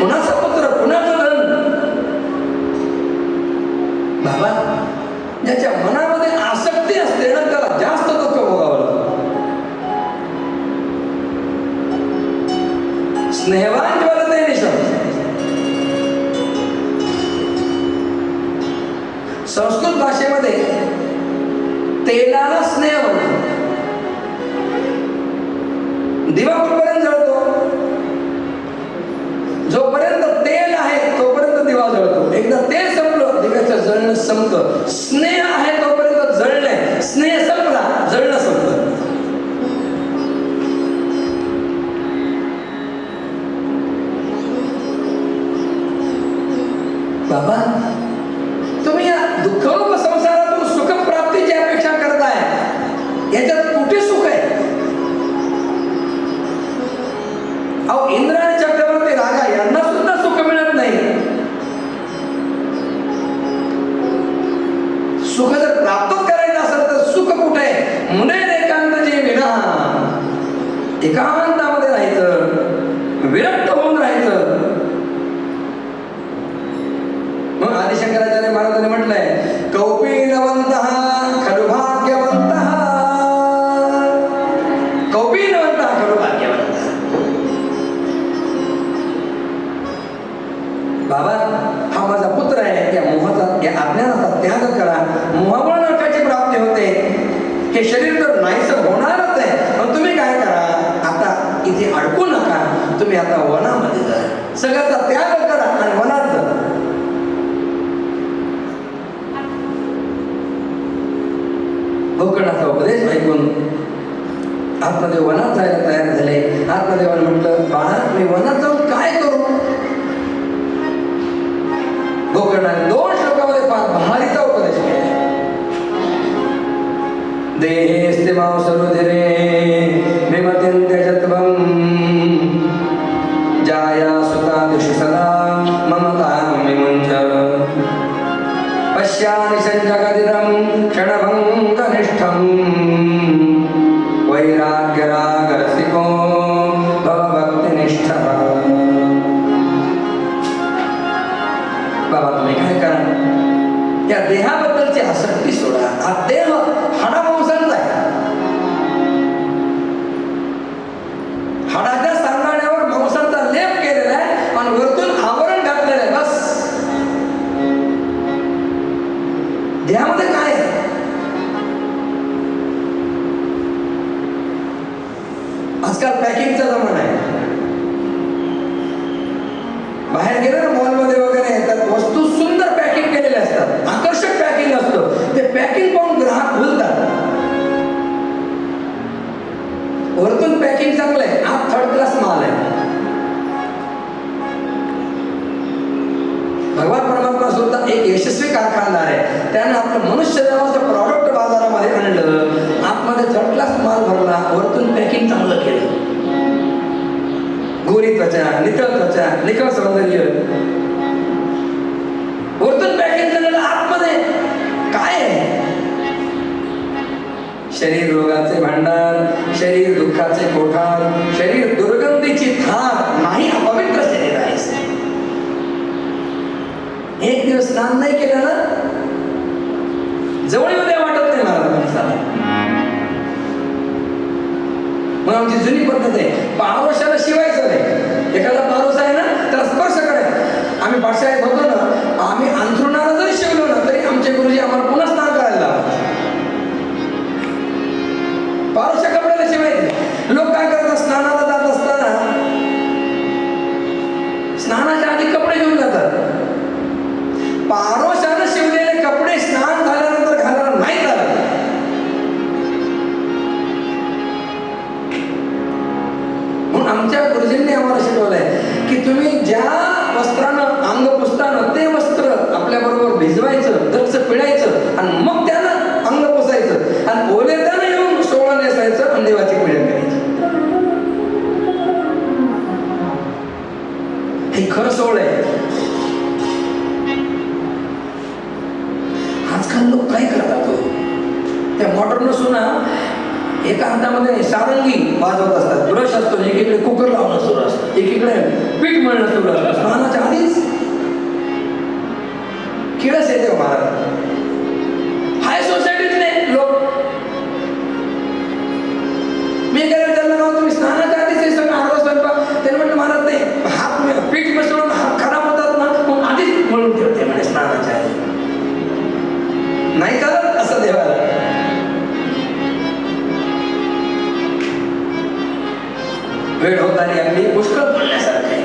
कुणाचा पुत्र कुणाचं धन. बाबा ज्याच्या मनामध्ये आसक्ती असते ना त्याला जास्त दुःख भोगावं लागतं. स्नेहवान ज्वलते निशम्. संस्कृत भाषेमध्ये तेलाला स्नेह म्हणतात. दिवा कुठपर्यंत जळतो? जोपर्यंत तेल आहे तोपर्यंत दिवा जळतो. एकदा तेल संपलं दिव्याचं जळणं संपतं. स्नेह आहे तोपर्यंत जळणे, स्नेह संपला जळणं संपलं. बाबा तुम्ही या दुःखरूप संसारातून सुखप्राप्तीची अपेक्षा करताय, याच्यात कुठे सुख आहे? अहो इंद्र आणि चक्रवर्ती राजा यांना सुद्धा सुख मिळत नाही. सुख जर प्राप्त करायचं असेल तर सुख कुठे? मुने एकांत जे विना, एकांतामध्ये राहायचं, विरक्त होऊन राहायचं. मग आदिशंकराचार्य महाराजांनी म्हटलंय कौपीनवन्तः खलु भाग्यवन्तः. कौपीनवन्तः खलु भाग्यवन्तः. बाबा हा माझा पुत्र आहे, या मोहाचा या अज्ञानाचा त्याग करा. मोहामुळे नरकाची प्राप्ती होते. हे शरीर तर नाहीसं होणारच आहे. पण तुम्ही काय करा, आता इथे अडकू नका. तुम्ही आता वनामध्ये जा, सगळ्याचा त्याग करा आणि वनात जा. गोकर्णाचा उपदेश ऐकून आत्मदेव वनात जायला तयार झाले. आत्मदेवाने म्हटलं बाळा मी वनात जाऊन काय करू? गोकर्णाने 2 श्लोकामध्ये फार भारीचा उपदेश केला. देहेस्ते मांसरुधिरे विमतिं त्यजत्वं जाया सुतादिषु सदा ममतां विमुञ्च पश्यामि संजगदिदं क्षणभङ्गनिष्ठं वैराग्यरागरसिको भवभक्तिनिष्ठः. बाबा तुम्ही काय करा, या देहाबद्दलची आसक्ती सोडा. हा देह हाडामांसाचा आहे. हाडाच्या सांगाड्यावर मांसाचा लेप केलेला आहे आणि वरतून आवरण घातलेलं आहे. बस देहामध्ये काय आहे? आजकाल पॅकिंगचा जमाना आहे. बाहेर गेलं ना मॉलमध्ये वगैरे तर वस्तू सुंदर पॅकिंग केलेल्या असतात, आकर्षक पॅकिंग असतं. ते पॅकिंग पाहून ग्राहक भुलतात. वरतून पॅकिंग चांगलं आहे, आत 3rd क्लास माल आहे. भगवान परमात्मा सुद्धा एक यशस्वी कारखानदार आहे. त्याने आपलं मनुष्य नावाचं प्रॉडक्ट बाजारामध्ये आणलं, आतमध्ये 3rd क्लास माल भरला, वरतून पॅकिंग चांगलं केलं. गोरी त्वचा, निखळ त्वचा, निखळ सौंदर्य, वरतून चिंतनाला आतमध्ये काय आहे? शरीर रोगाचे भांडार, शरीर दुःखाचे कोठार, शरीर दुर्गंधीची थार, नाही अपवित्र शरीर आहे. एक दिवस स्नान नाही केलं ना, जवळ येऊ वाटत नाही मला माणसाला. मग आमची जुनी पद्धत आहे, पारोशाला शिवायचं नाही. एखादा पारोस आहे ना त्याला स्पर्श करायचा. आम्ही पाठशाळेत होतो ना, आम्ही अंथरुणाला जरी शिवलो ना तरी आमचे गुरुजी आम्हाला पुन्हा स्नान करायला लावायचे. पारोशा कपड्याला शिवायचे. लोक काय करतात, स्नानाला जात असताना स्नानाच्या आधी कपडे घेऊन जातात. पारोशाने शिवलेले कपडे स्नान झाल्यानंतर घालायला नाही झालं. म्हणून आमच्या गुरुजींनी आम्हाला शिकवलंय की तुम्ही ज्या वस्त्रानं अंग पुसताना ते वस्त्र आपल्या बरोबर भिजवायचं, दक्ष पिळायचं आणि मग त्यानं अंग पुसायचं आणि ओले त्यानं येऊन सोळा नेसायचं आणि देवाची पूजा करायची. हे खरं सोळ आहे. आजकाल लोक काय करतात, त्या मॉडर्न सुना एका हातामध्ये सारंगी वाजवत असतात, ब्रश असतो, एकीकडे कुकर लावणं सुरू असतं, एकीकडे पीठ मळणं सुरू असतं. स्नानाच्या आधीच किळस येते महाराज. हाय सोसायटीतले लोक. मी काय विचारलं ना, तुम्ही स्नानाच्या आधीच हे सगळं अर्धा स्वयंपाक? त्याने म्हटलं महाराज नाही, हात पीठ मिसळून हात खराब होतात ना, मग आधीच मळून ठेवते म्हणे स्नानाच्या आधी. नाही चालत असं देवाला. वेळ होताना अगदी पुष्कळ पडण्यासारखं आहे.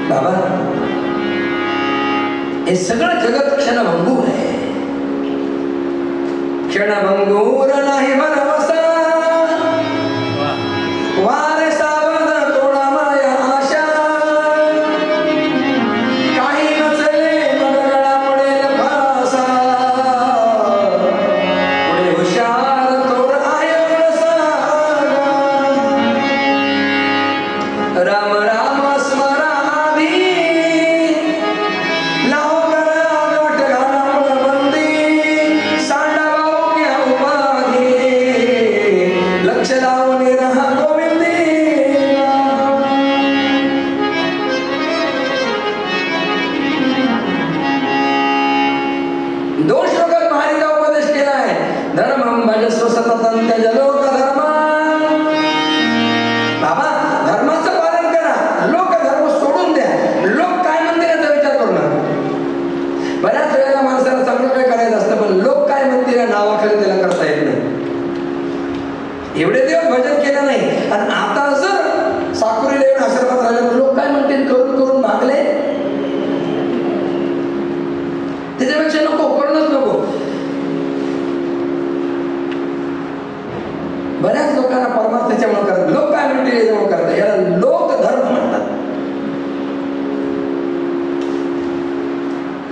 बाबा, हे सगळं जगत क्षणभंगूर आहे. क्षणभंगूर नाही भरवसा, वारे सावध तोडा माया आशा. काही नचले मग गळा पडेल फासा, पुढे हुशार थोर आहे सागा. राम राम स्मरा आधी, लाव करा गाठ घाला बंदी. सांडा भाऊ घ्या उपाधी, लक्ष लावून रहा गोविंदी. दोन श्लोकात महारीचा उपदेश केलाय. धर्मं भजस्व सततं त्यज लोक धर्म. बाबा, धर्माचं पालन करा, लोक धर्म सोडून द्या. लोक काय म्हणतील याचा विचार करू नका. बऱ्याच वेळेला माणसाला चांगलं काय करायचं असतं, पण लोक काय म्हणतील या नावाखाली त्याला करता येत नाही. एवढे दिवस भजन केलं नाही आणि आता जर साकुरीला येऊन आश्रमात राहिले, लोक काय म्हणतील करून करून मागले. त्याच्यापेक्षा नको, करूनच नको. बऱ्याच लोकांना परमार्थ त्याच्यामुळे करतात, लोक काय म्हणतील याच्यामुळे करतात. याला लोक धर्म म्हणतात.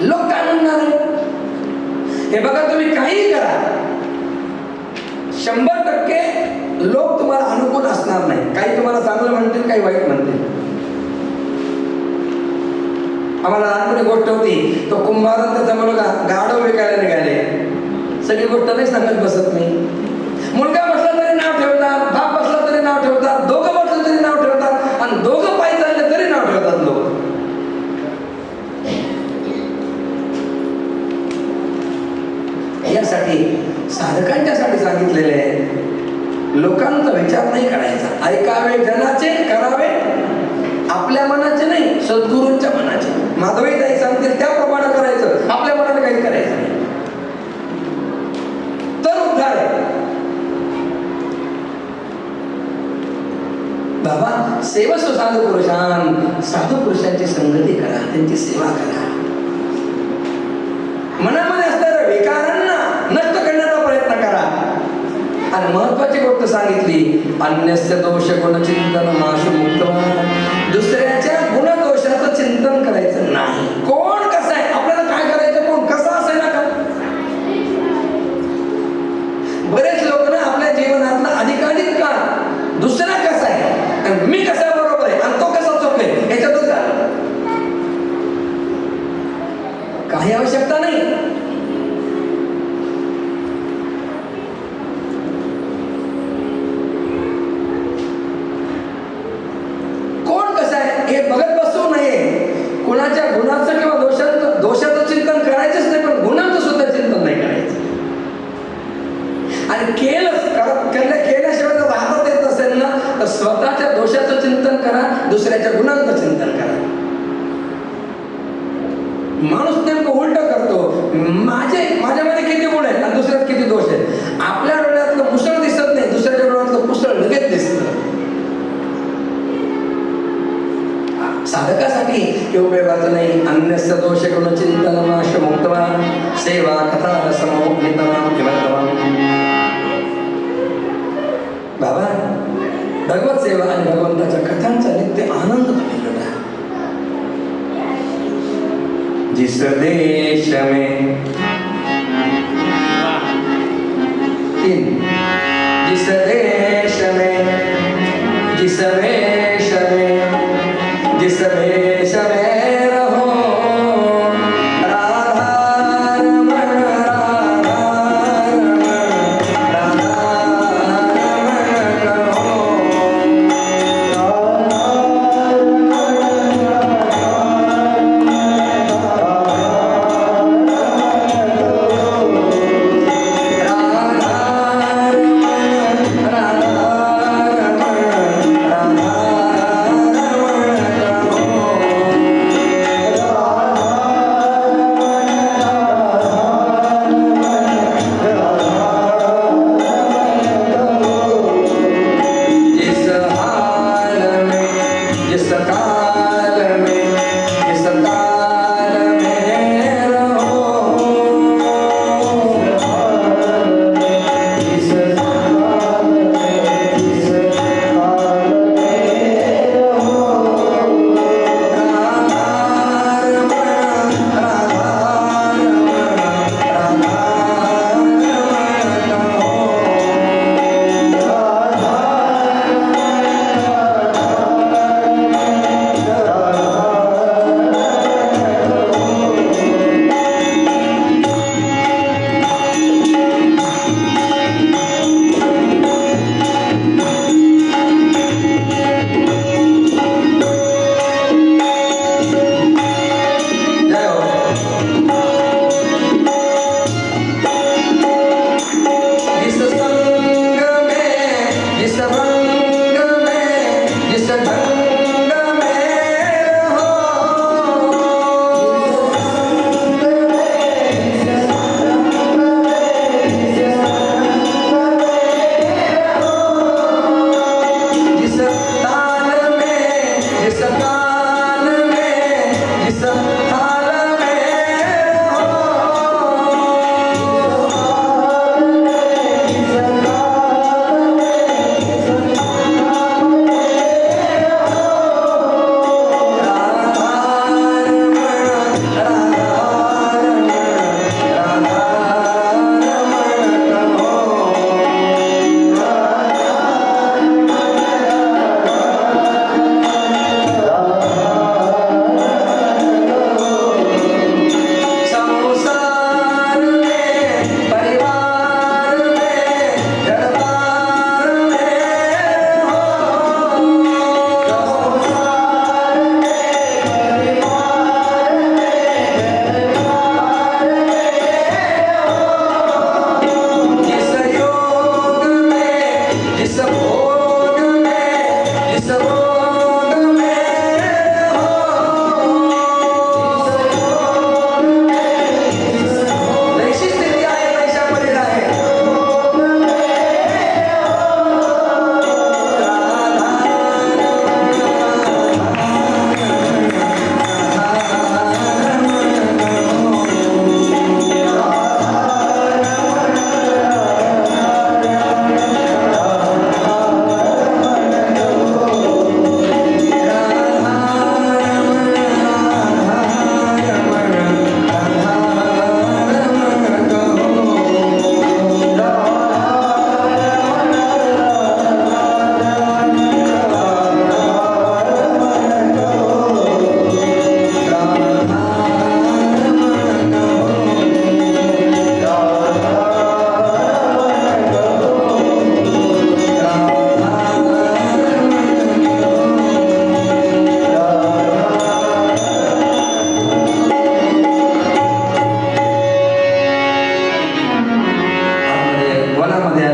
लोक काय म्हणणार आहे हे बघा. तुम्ही काही करा, 100% लोक तुम्हाला अनुकूल असणार नाही. काही तुम्हाला चांगलं म्हणतील, काही वाईट म्हणतील. आम्हाला लहानपणी गोष्ट होती, तो कुंभार त्याचा मुलगा गाढव विकायला निघाले. सगळी गोष्ट नाही सांगत बसत मी. मुलगा बसला तरी नाव ठेवतात, बाप बसला तरी नाव ठेवतात, दोघं बसलं तरी नाव ठेवतात आणि दोघं पायी चालले तरी नाव ठेवतात लोक. यासाठी साधकांच्यासाठी सांगितलेले आहे. लोकांचा विचार नाही करायचा. ऐकावे जनाचे, करावे आपल्या मनाचे नाही, सद्गुरूंच्या मनाचे. माधवीताई सांगतील त्याप्रमाणे करायचं, आपल्या मनाने काही करायचं नाही. तर उद्धार आहे. बाबा, सेवस्व साधू पुरुषान, साधू पुरुषांची संगती करा, त्यांची सेवा करा. मनामध्ये असणाऱ्या विकारांना नष्ट करण्याचा प्रयत्न करा. आणि महत्वाची गोष्ट सांगितली, अन्यस्य दोष गुणचिंतन नाशु मुक्तवान. दुसऱ्याच्या गुणदोषाचं चिंतन करायचं नाही. कोण कसं आहे, आपल्याला काय करायचं, कोण कसं असेल ना का. बरेच लोक ना आपल्या जीवनातला अधिकाधिक काळ दुसरा कसा आणि केल्याशिवाय जर राहता येत असेल ना तर स्वतःच्या दोषाचं चिंतन करा, दुसऱ्याच्या गुणांचं चिंतन करा. माणूस नेमकं उलट करतो, माझ्यामध्ये किती गुण आहेत आणि दुसऱ्यात किती दोष आहेत. आपल्या डोळ्यातलं मुसळ दिसत नाही, दुसऱ्याच्या डोळ्यातलं मुसळ लगेच दिसतं. साधकासाठी हे उपयोगाचं नाही. अन्यस्य दोष गुण चिंतनमाश मुक्तवा सेवा कथा समोहितवा किंवा बाबा भगवत सेवा आणि भगवंताच्या कथांचा नित्य आनंद मिळतो. जिस देश में जिस देश में जिस वेश में जिस वेश में रहो राधा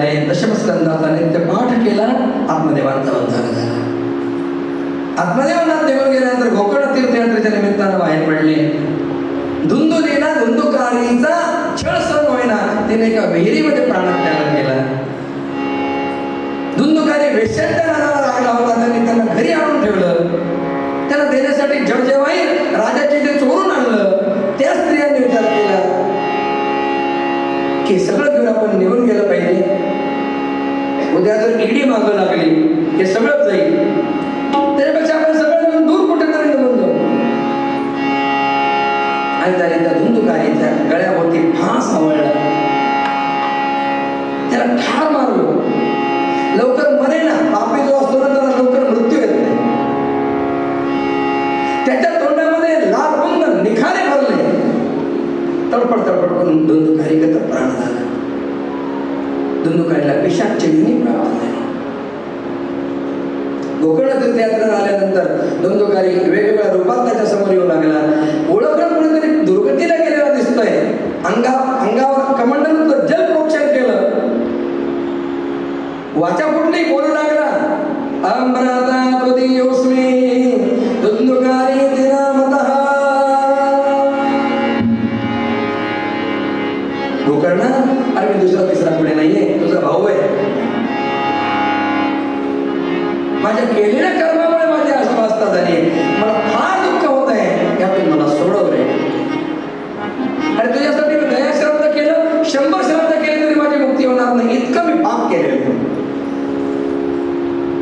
झाले, दशमस्कंदाचा नित्य पाठ केला, आत्मदेवांचा उद्धार झाला. आत्मदेवांना देऊन गेल्यानंतर गोकर्ण तीर्थयात्रेच्या निमित्तानं बाहेर पडले. धुंदुलीला धुंदुकारीचा छळ सहन होईना, तिने एका विहिरीमध्ये प्राणत्याग केला. धुंदुकारी वेश्यांच्या नादाला लागला होता, त्यांनी त्यांना घरी आणून ठेवलं. त्यांना देण्यासाठी जडजेवाई राजाचे ते चोरून आणलं. त्या स्त्रियांनी विचार केला की सगळं घेऊन आपण निघून गेलं पाहिजे. उद्या जर ईडी मागं लागली हे सगळं जाईल, त्याच्यापेक्षा आपण सगळं घेऊन दूर कुठेतरी निघून जाऊ. आणि त्याने त्या धुंदुकारीच्या गळ्याभोवती फास आवळला, त्याला ठार मारलो. लवकर मरे ना, पापी जो असतो ना त्याला लवकर मृत्यू येत नाही. त्याच्या तोंडामध्ये लाल रुंद निखारे भरले. तडपड तडपड करून धुंदुकारीगत प्राण झाला. धुंदुकारीला पिशाच चिन्ह प्राप्त झाली. गोकर्ण तीर्थयात्रेला आल्यानंतर धुंदुकारी वेगवेगळ्या रूपात त्याच्या समोर येऊ लागला. ओळखलं कुणीतरी दुर्गतीला गेलेला दिसतोय. अंगावर कमंडलून जल प्रोक्षण केलं. वाचा फुटली, बोलू लागला, अमृता त्वदीयोस्मी धुंदुकारी तिनामतः. गोकर्ण, अरे मी दुसरा तिसरा पुढे नाहीये, तुझा भाऊ आहे. माझ्या केलेल्या कर्मामुळे माझी अस्वस्थता झाली, मला फार दुःख होत आहे, यातून मला सोडव रे. अरे तुझ्यासाठी मी दया श्राद्ध केलं, 100 श्राद्ध केले तरी माझी मुक्ती होणार नाही, इतकं मी पाप केलेलं.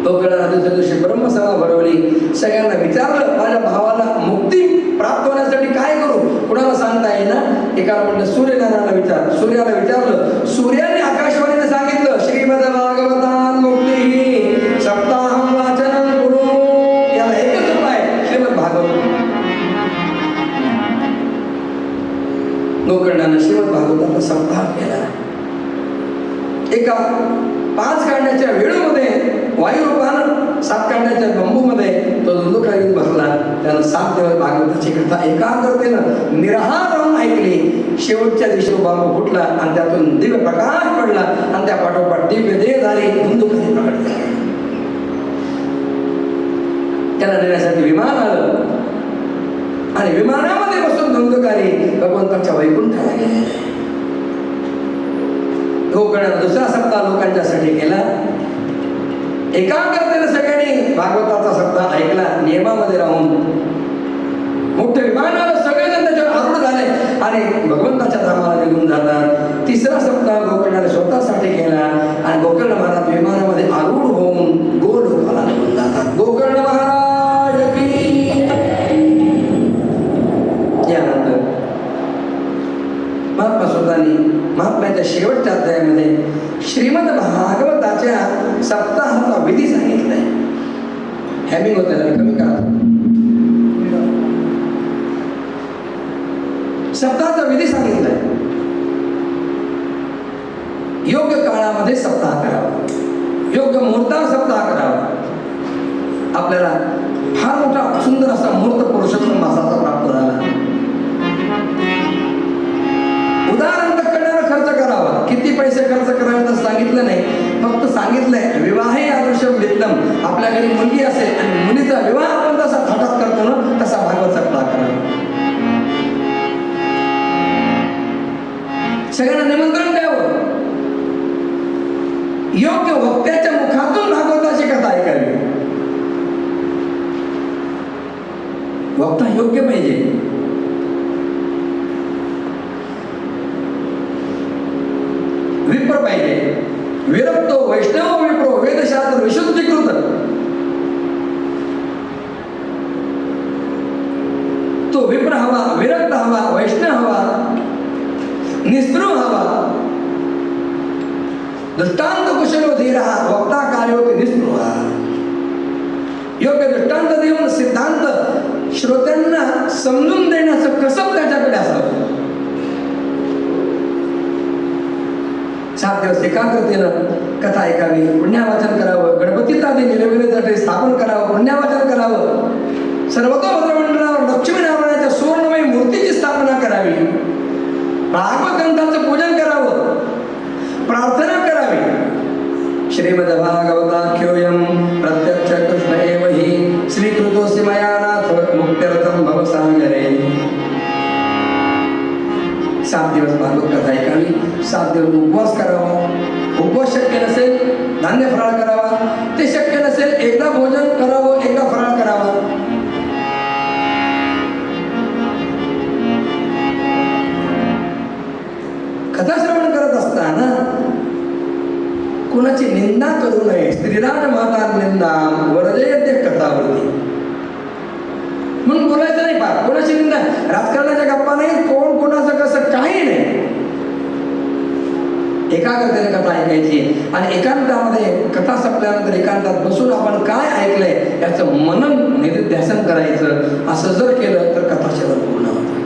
गोकर्णाला दुसऱ्या दिवशी ब्रह्मसभा भरवली. सगळ्यांना विचारलं, माझ्या भावाला मुक्ती प्राप्त होण्यासाठी काय करू? कुणाला सांगता येईना. एकाला म्हणलं सूर्यनारायणाला विचार. सूर्याला विचारलं, सूर्याने आकाशवाणीने सांगितलं, श्रीमद भागवतान मुक्ती सप्ताहम वाचनम कुरु. याला एकच उपाय, श्रीमद भागवत. गोकर्णाने श्रीमद भागवताचा सप्ताह केला. एका 5 कांड्याच्या वेळूमध्ये वायुरूपानं 7 कांड्याच्या बंबूमध्ये तो धुंदुकारी बसला. त्यानं 7 दिवस भागवताची कथा एकाग्रतेनं निराहार राहून ऐकली. शेवटच्या दिवशी बांबू फुटला आणि त्यातून दिव्य प्रकाश पडला आणि त्या पाठोपाठ दिव्य देहधारी धुंदुकारी प्रकट झाली. त्याला नेण्यासाठी विमान आलं आणि विमानामध्ये बसून धुंदुकारी भगवंताच्या वैकुंठाला गेले. गोकर्णाचा दुसरा सप्ताह लोकांच्यासाठी केला. एकाग्रतेने सगळ्यांनी भागवताचा सप्ताह ऐकला, नियमामध्ये राहून. मोठे विमान आलं, सगळेजण त्याच्यावर आरूढ झाले आणि भगवंताच्या धामाला निघून जातात. तिसरा सप्ताह गोकर्णाने स्वतःसाठी केला आणि गोकर्ण महाराज विमानामध्ये आरूढ होऊन गोलोकाला निघून जातात. गोकर्ण महाराज की. यानंतर महात्मा स्वतःनी महात्म्याच्या शेवटच्या अध्यायामध्ये श्रीमद भागवताच्या सप्ताहाचा विधी सांगितलाय. हॅमिंग होत आहे, कमी करा. सप्ताहाचा विधी सांगितलाय. योग्य काळामध्ये सप्ताह करावा, योग्य मुहूर्तावर सप्ताह करावा. आपल्याला फार मोठा सुंदर असा मुहूर्त पुरुषोत्तम मासाचा प्राप्त झाला. उदाहरण खर्च करावा. किती पैसे खर्च करावे तर सांगितलं नाही, फक्त सांगितलंय विवाहे आदर्शम वित्तम. आपल्या घरी मुलगी असेल आणि मुलीचा विवाह आपण जसा थाटात करतो ना, तसा भागवत सप्ताह करावा. सगळ्यांना निमंत्रण द्यावं. योग्य वक्त्याच्या मुखातून भागवताची कथा ऐकावी. वक्ता योग्य पाहिजे. विप्र पाहिजे. विरक्तो वैष्णव विप्रो वेदशास्त्र विशुद्धीकृत. तो विप्र हवा, विरक्त हवा, वैष्णव हवा, निस्पृह हवा. दृष्टांत कुशलो धीरा वक्ता कार्योति निस्पृह. योग्य दृष्टांत देऊन सिद्धांत श्रोत्यांना समजून देण्याचं कसब त्याच्याकडे असावं. 7 दिवस एकाग्रतेनं कथा ऐकावी, पुण्यवाचन करावं, गणपतीतादी निलगिरीसाठी स्थापन करावं, पुण्यवाचन करावं. सर्वतोभद्रमंडळावर लक्ष्मीनारायणाच्या सुवर्णमयी मूर्तीची स्थापना करावी. भागवत ग्रंथाचं पूजन करावं, प्रार्थना करावी. श्रीमद्भागवताख्योऽयं प्रत्यक्ष कृष्ण एव हि श्रीकृतोऽसि मया नाथ मुक्त्यर्थं भवसागरे. 7 दिवस भागवत कथा ऐकावी, 7 दिवस उपवास करावा. उपवास शक्य नसेल धान्य फराळ करावा, ते शक्य नसेल एकदा भोजन करावं, एकदा फराळ करावा. कथा श्रवण करत असताना कुणाची निंदा करू नये. श्रीराज माता निंदा वरजयते कथावरती म्हणून बोलायचं नाही. फार कोणाची निंदा, राजकारणाच्या गप्पा नाही, कोण कोणाचं कसं काही नाही. एकाग्रतेने कथा ऐकायची आणि एकांतामध्ये कथा संपल्यानंतर एकांतात बसून आपण काय ऐकलंय याचं मनन निधिध्यासन करायचं. असं जर केलं तर कथा श्रवण पूर्ण होतं.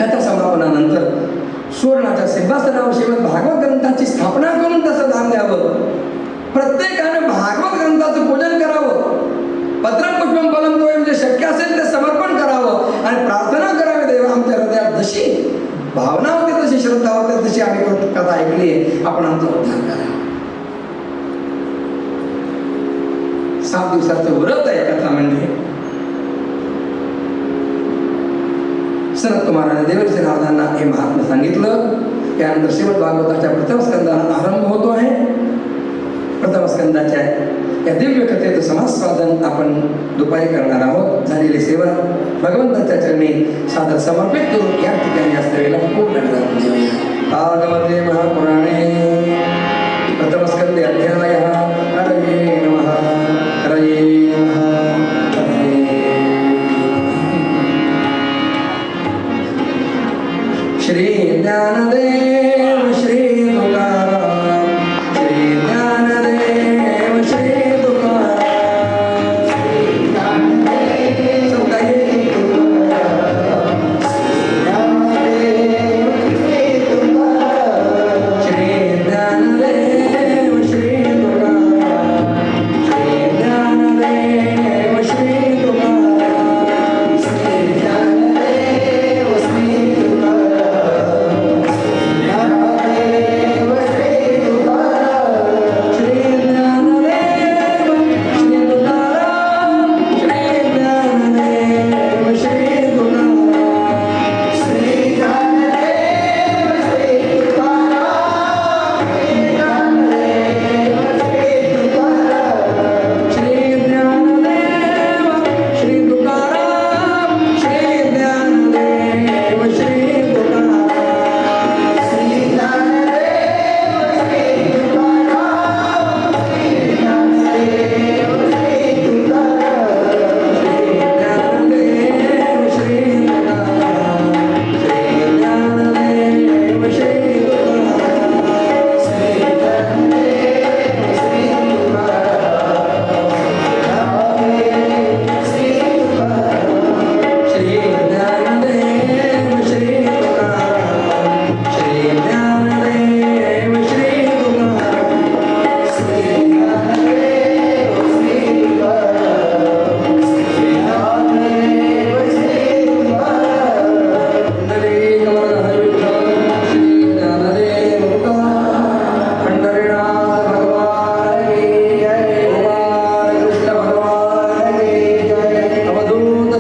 कथा समापनानंतर सुवर्णाच्या सिंहासनावर श्रीमद भागवत ग्रंथाची स्थापना करून तसं दान द्यावं. प्रत्येकानं भागवत ग्रंथाचं पूजन करावं. पत्रं पुष्पं फलं तोय, म्हणजे शक्य असेल ते समर्पण करावं आणि प्रार्थना करावी, देवा आमच्या हृदयात जशी भावना होती, तशी श्रद्धा होती, तशी आम्ही कथा ऐकली आहे, आपण आमचा उद्धार करा. 7 दिवसाचं व्रत आहे कथा म्हणजे. सनत कुमाराने देवर्षी नारदांना हे महात्म्य सांगितलं. त्यानंतर श्रीमद भागवताच्या प्रथम स्कंदाला आरंभ होतो आहे. प्रथम स्कंदाच्या या दिव्य कथेचं समास्वादन आपण दुपारी करणार आहोत. झालेली सेवा भगवंताच्या चरणी सादर समर्पित करून या ठिकाणी असलेला पूर्ण विधान देऊया. भागवते महापुराणे प्रथम स्कंदे अध्याय हरये नमः हरये नमः हरये. श्री ज्ञानदेव श्री तुकाराम, श्री ज्ञानदेव श्री तुकाराम, श्री ज्ञानदेव श्री तुकाराम, श्री ज्ञानदेव श्री तुकाराम, श्री ज्ञानदेव श्री तुकाराम, श्री ज्ञानदेव श्री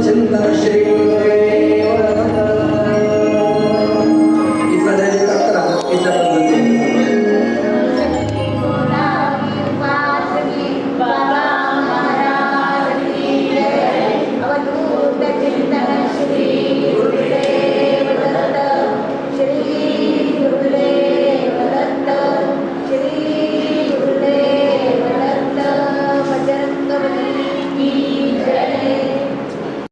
चिंतन श्री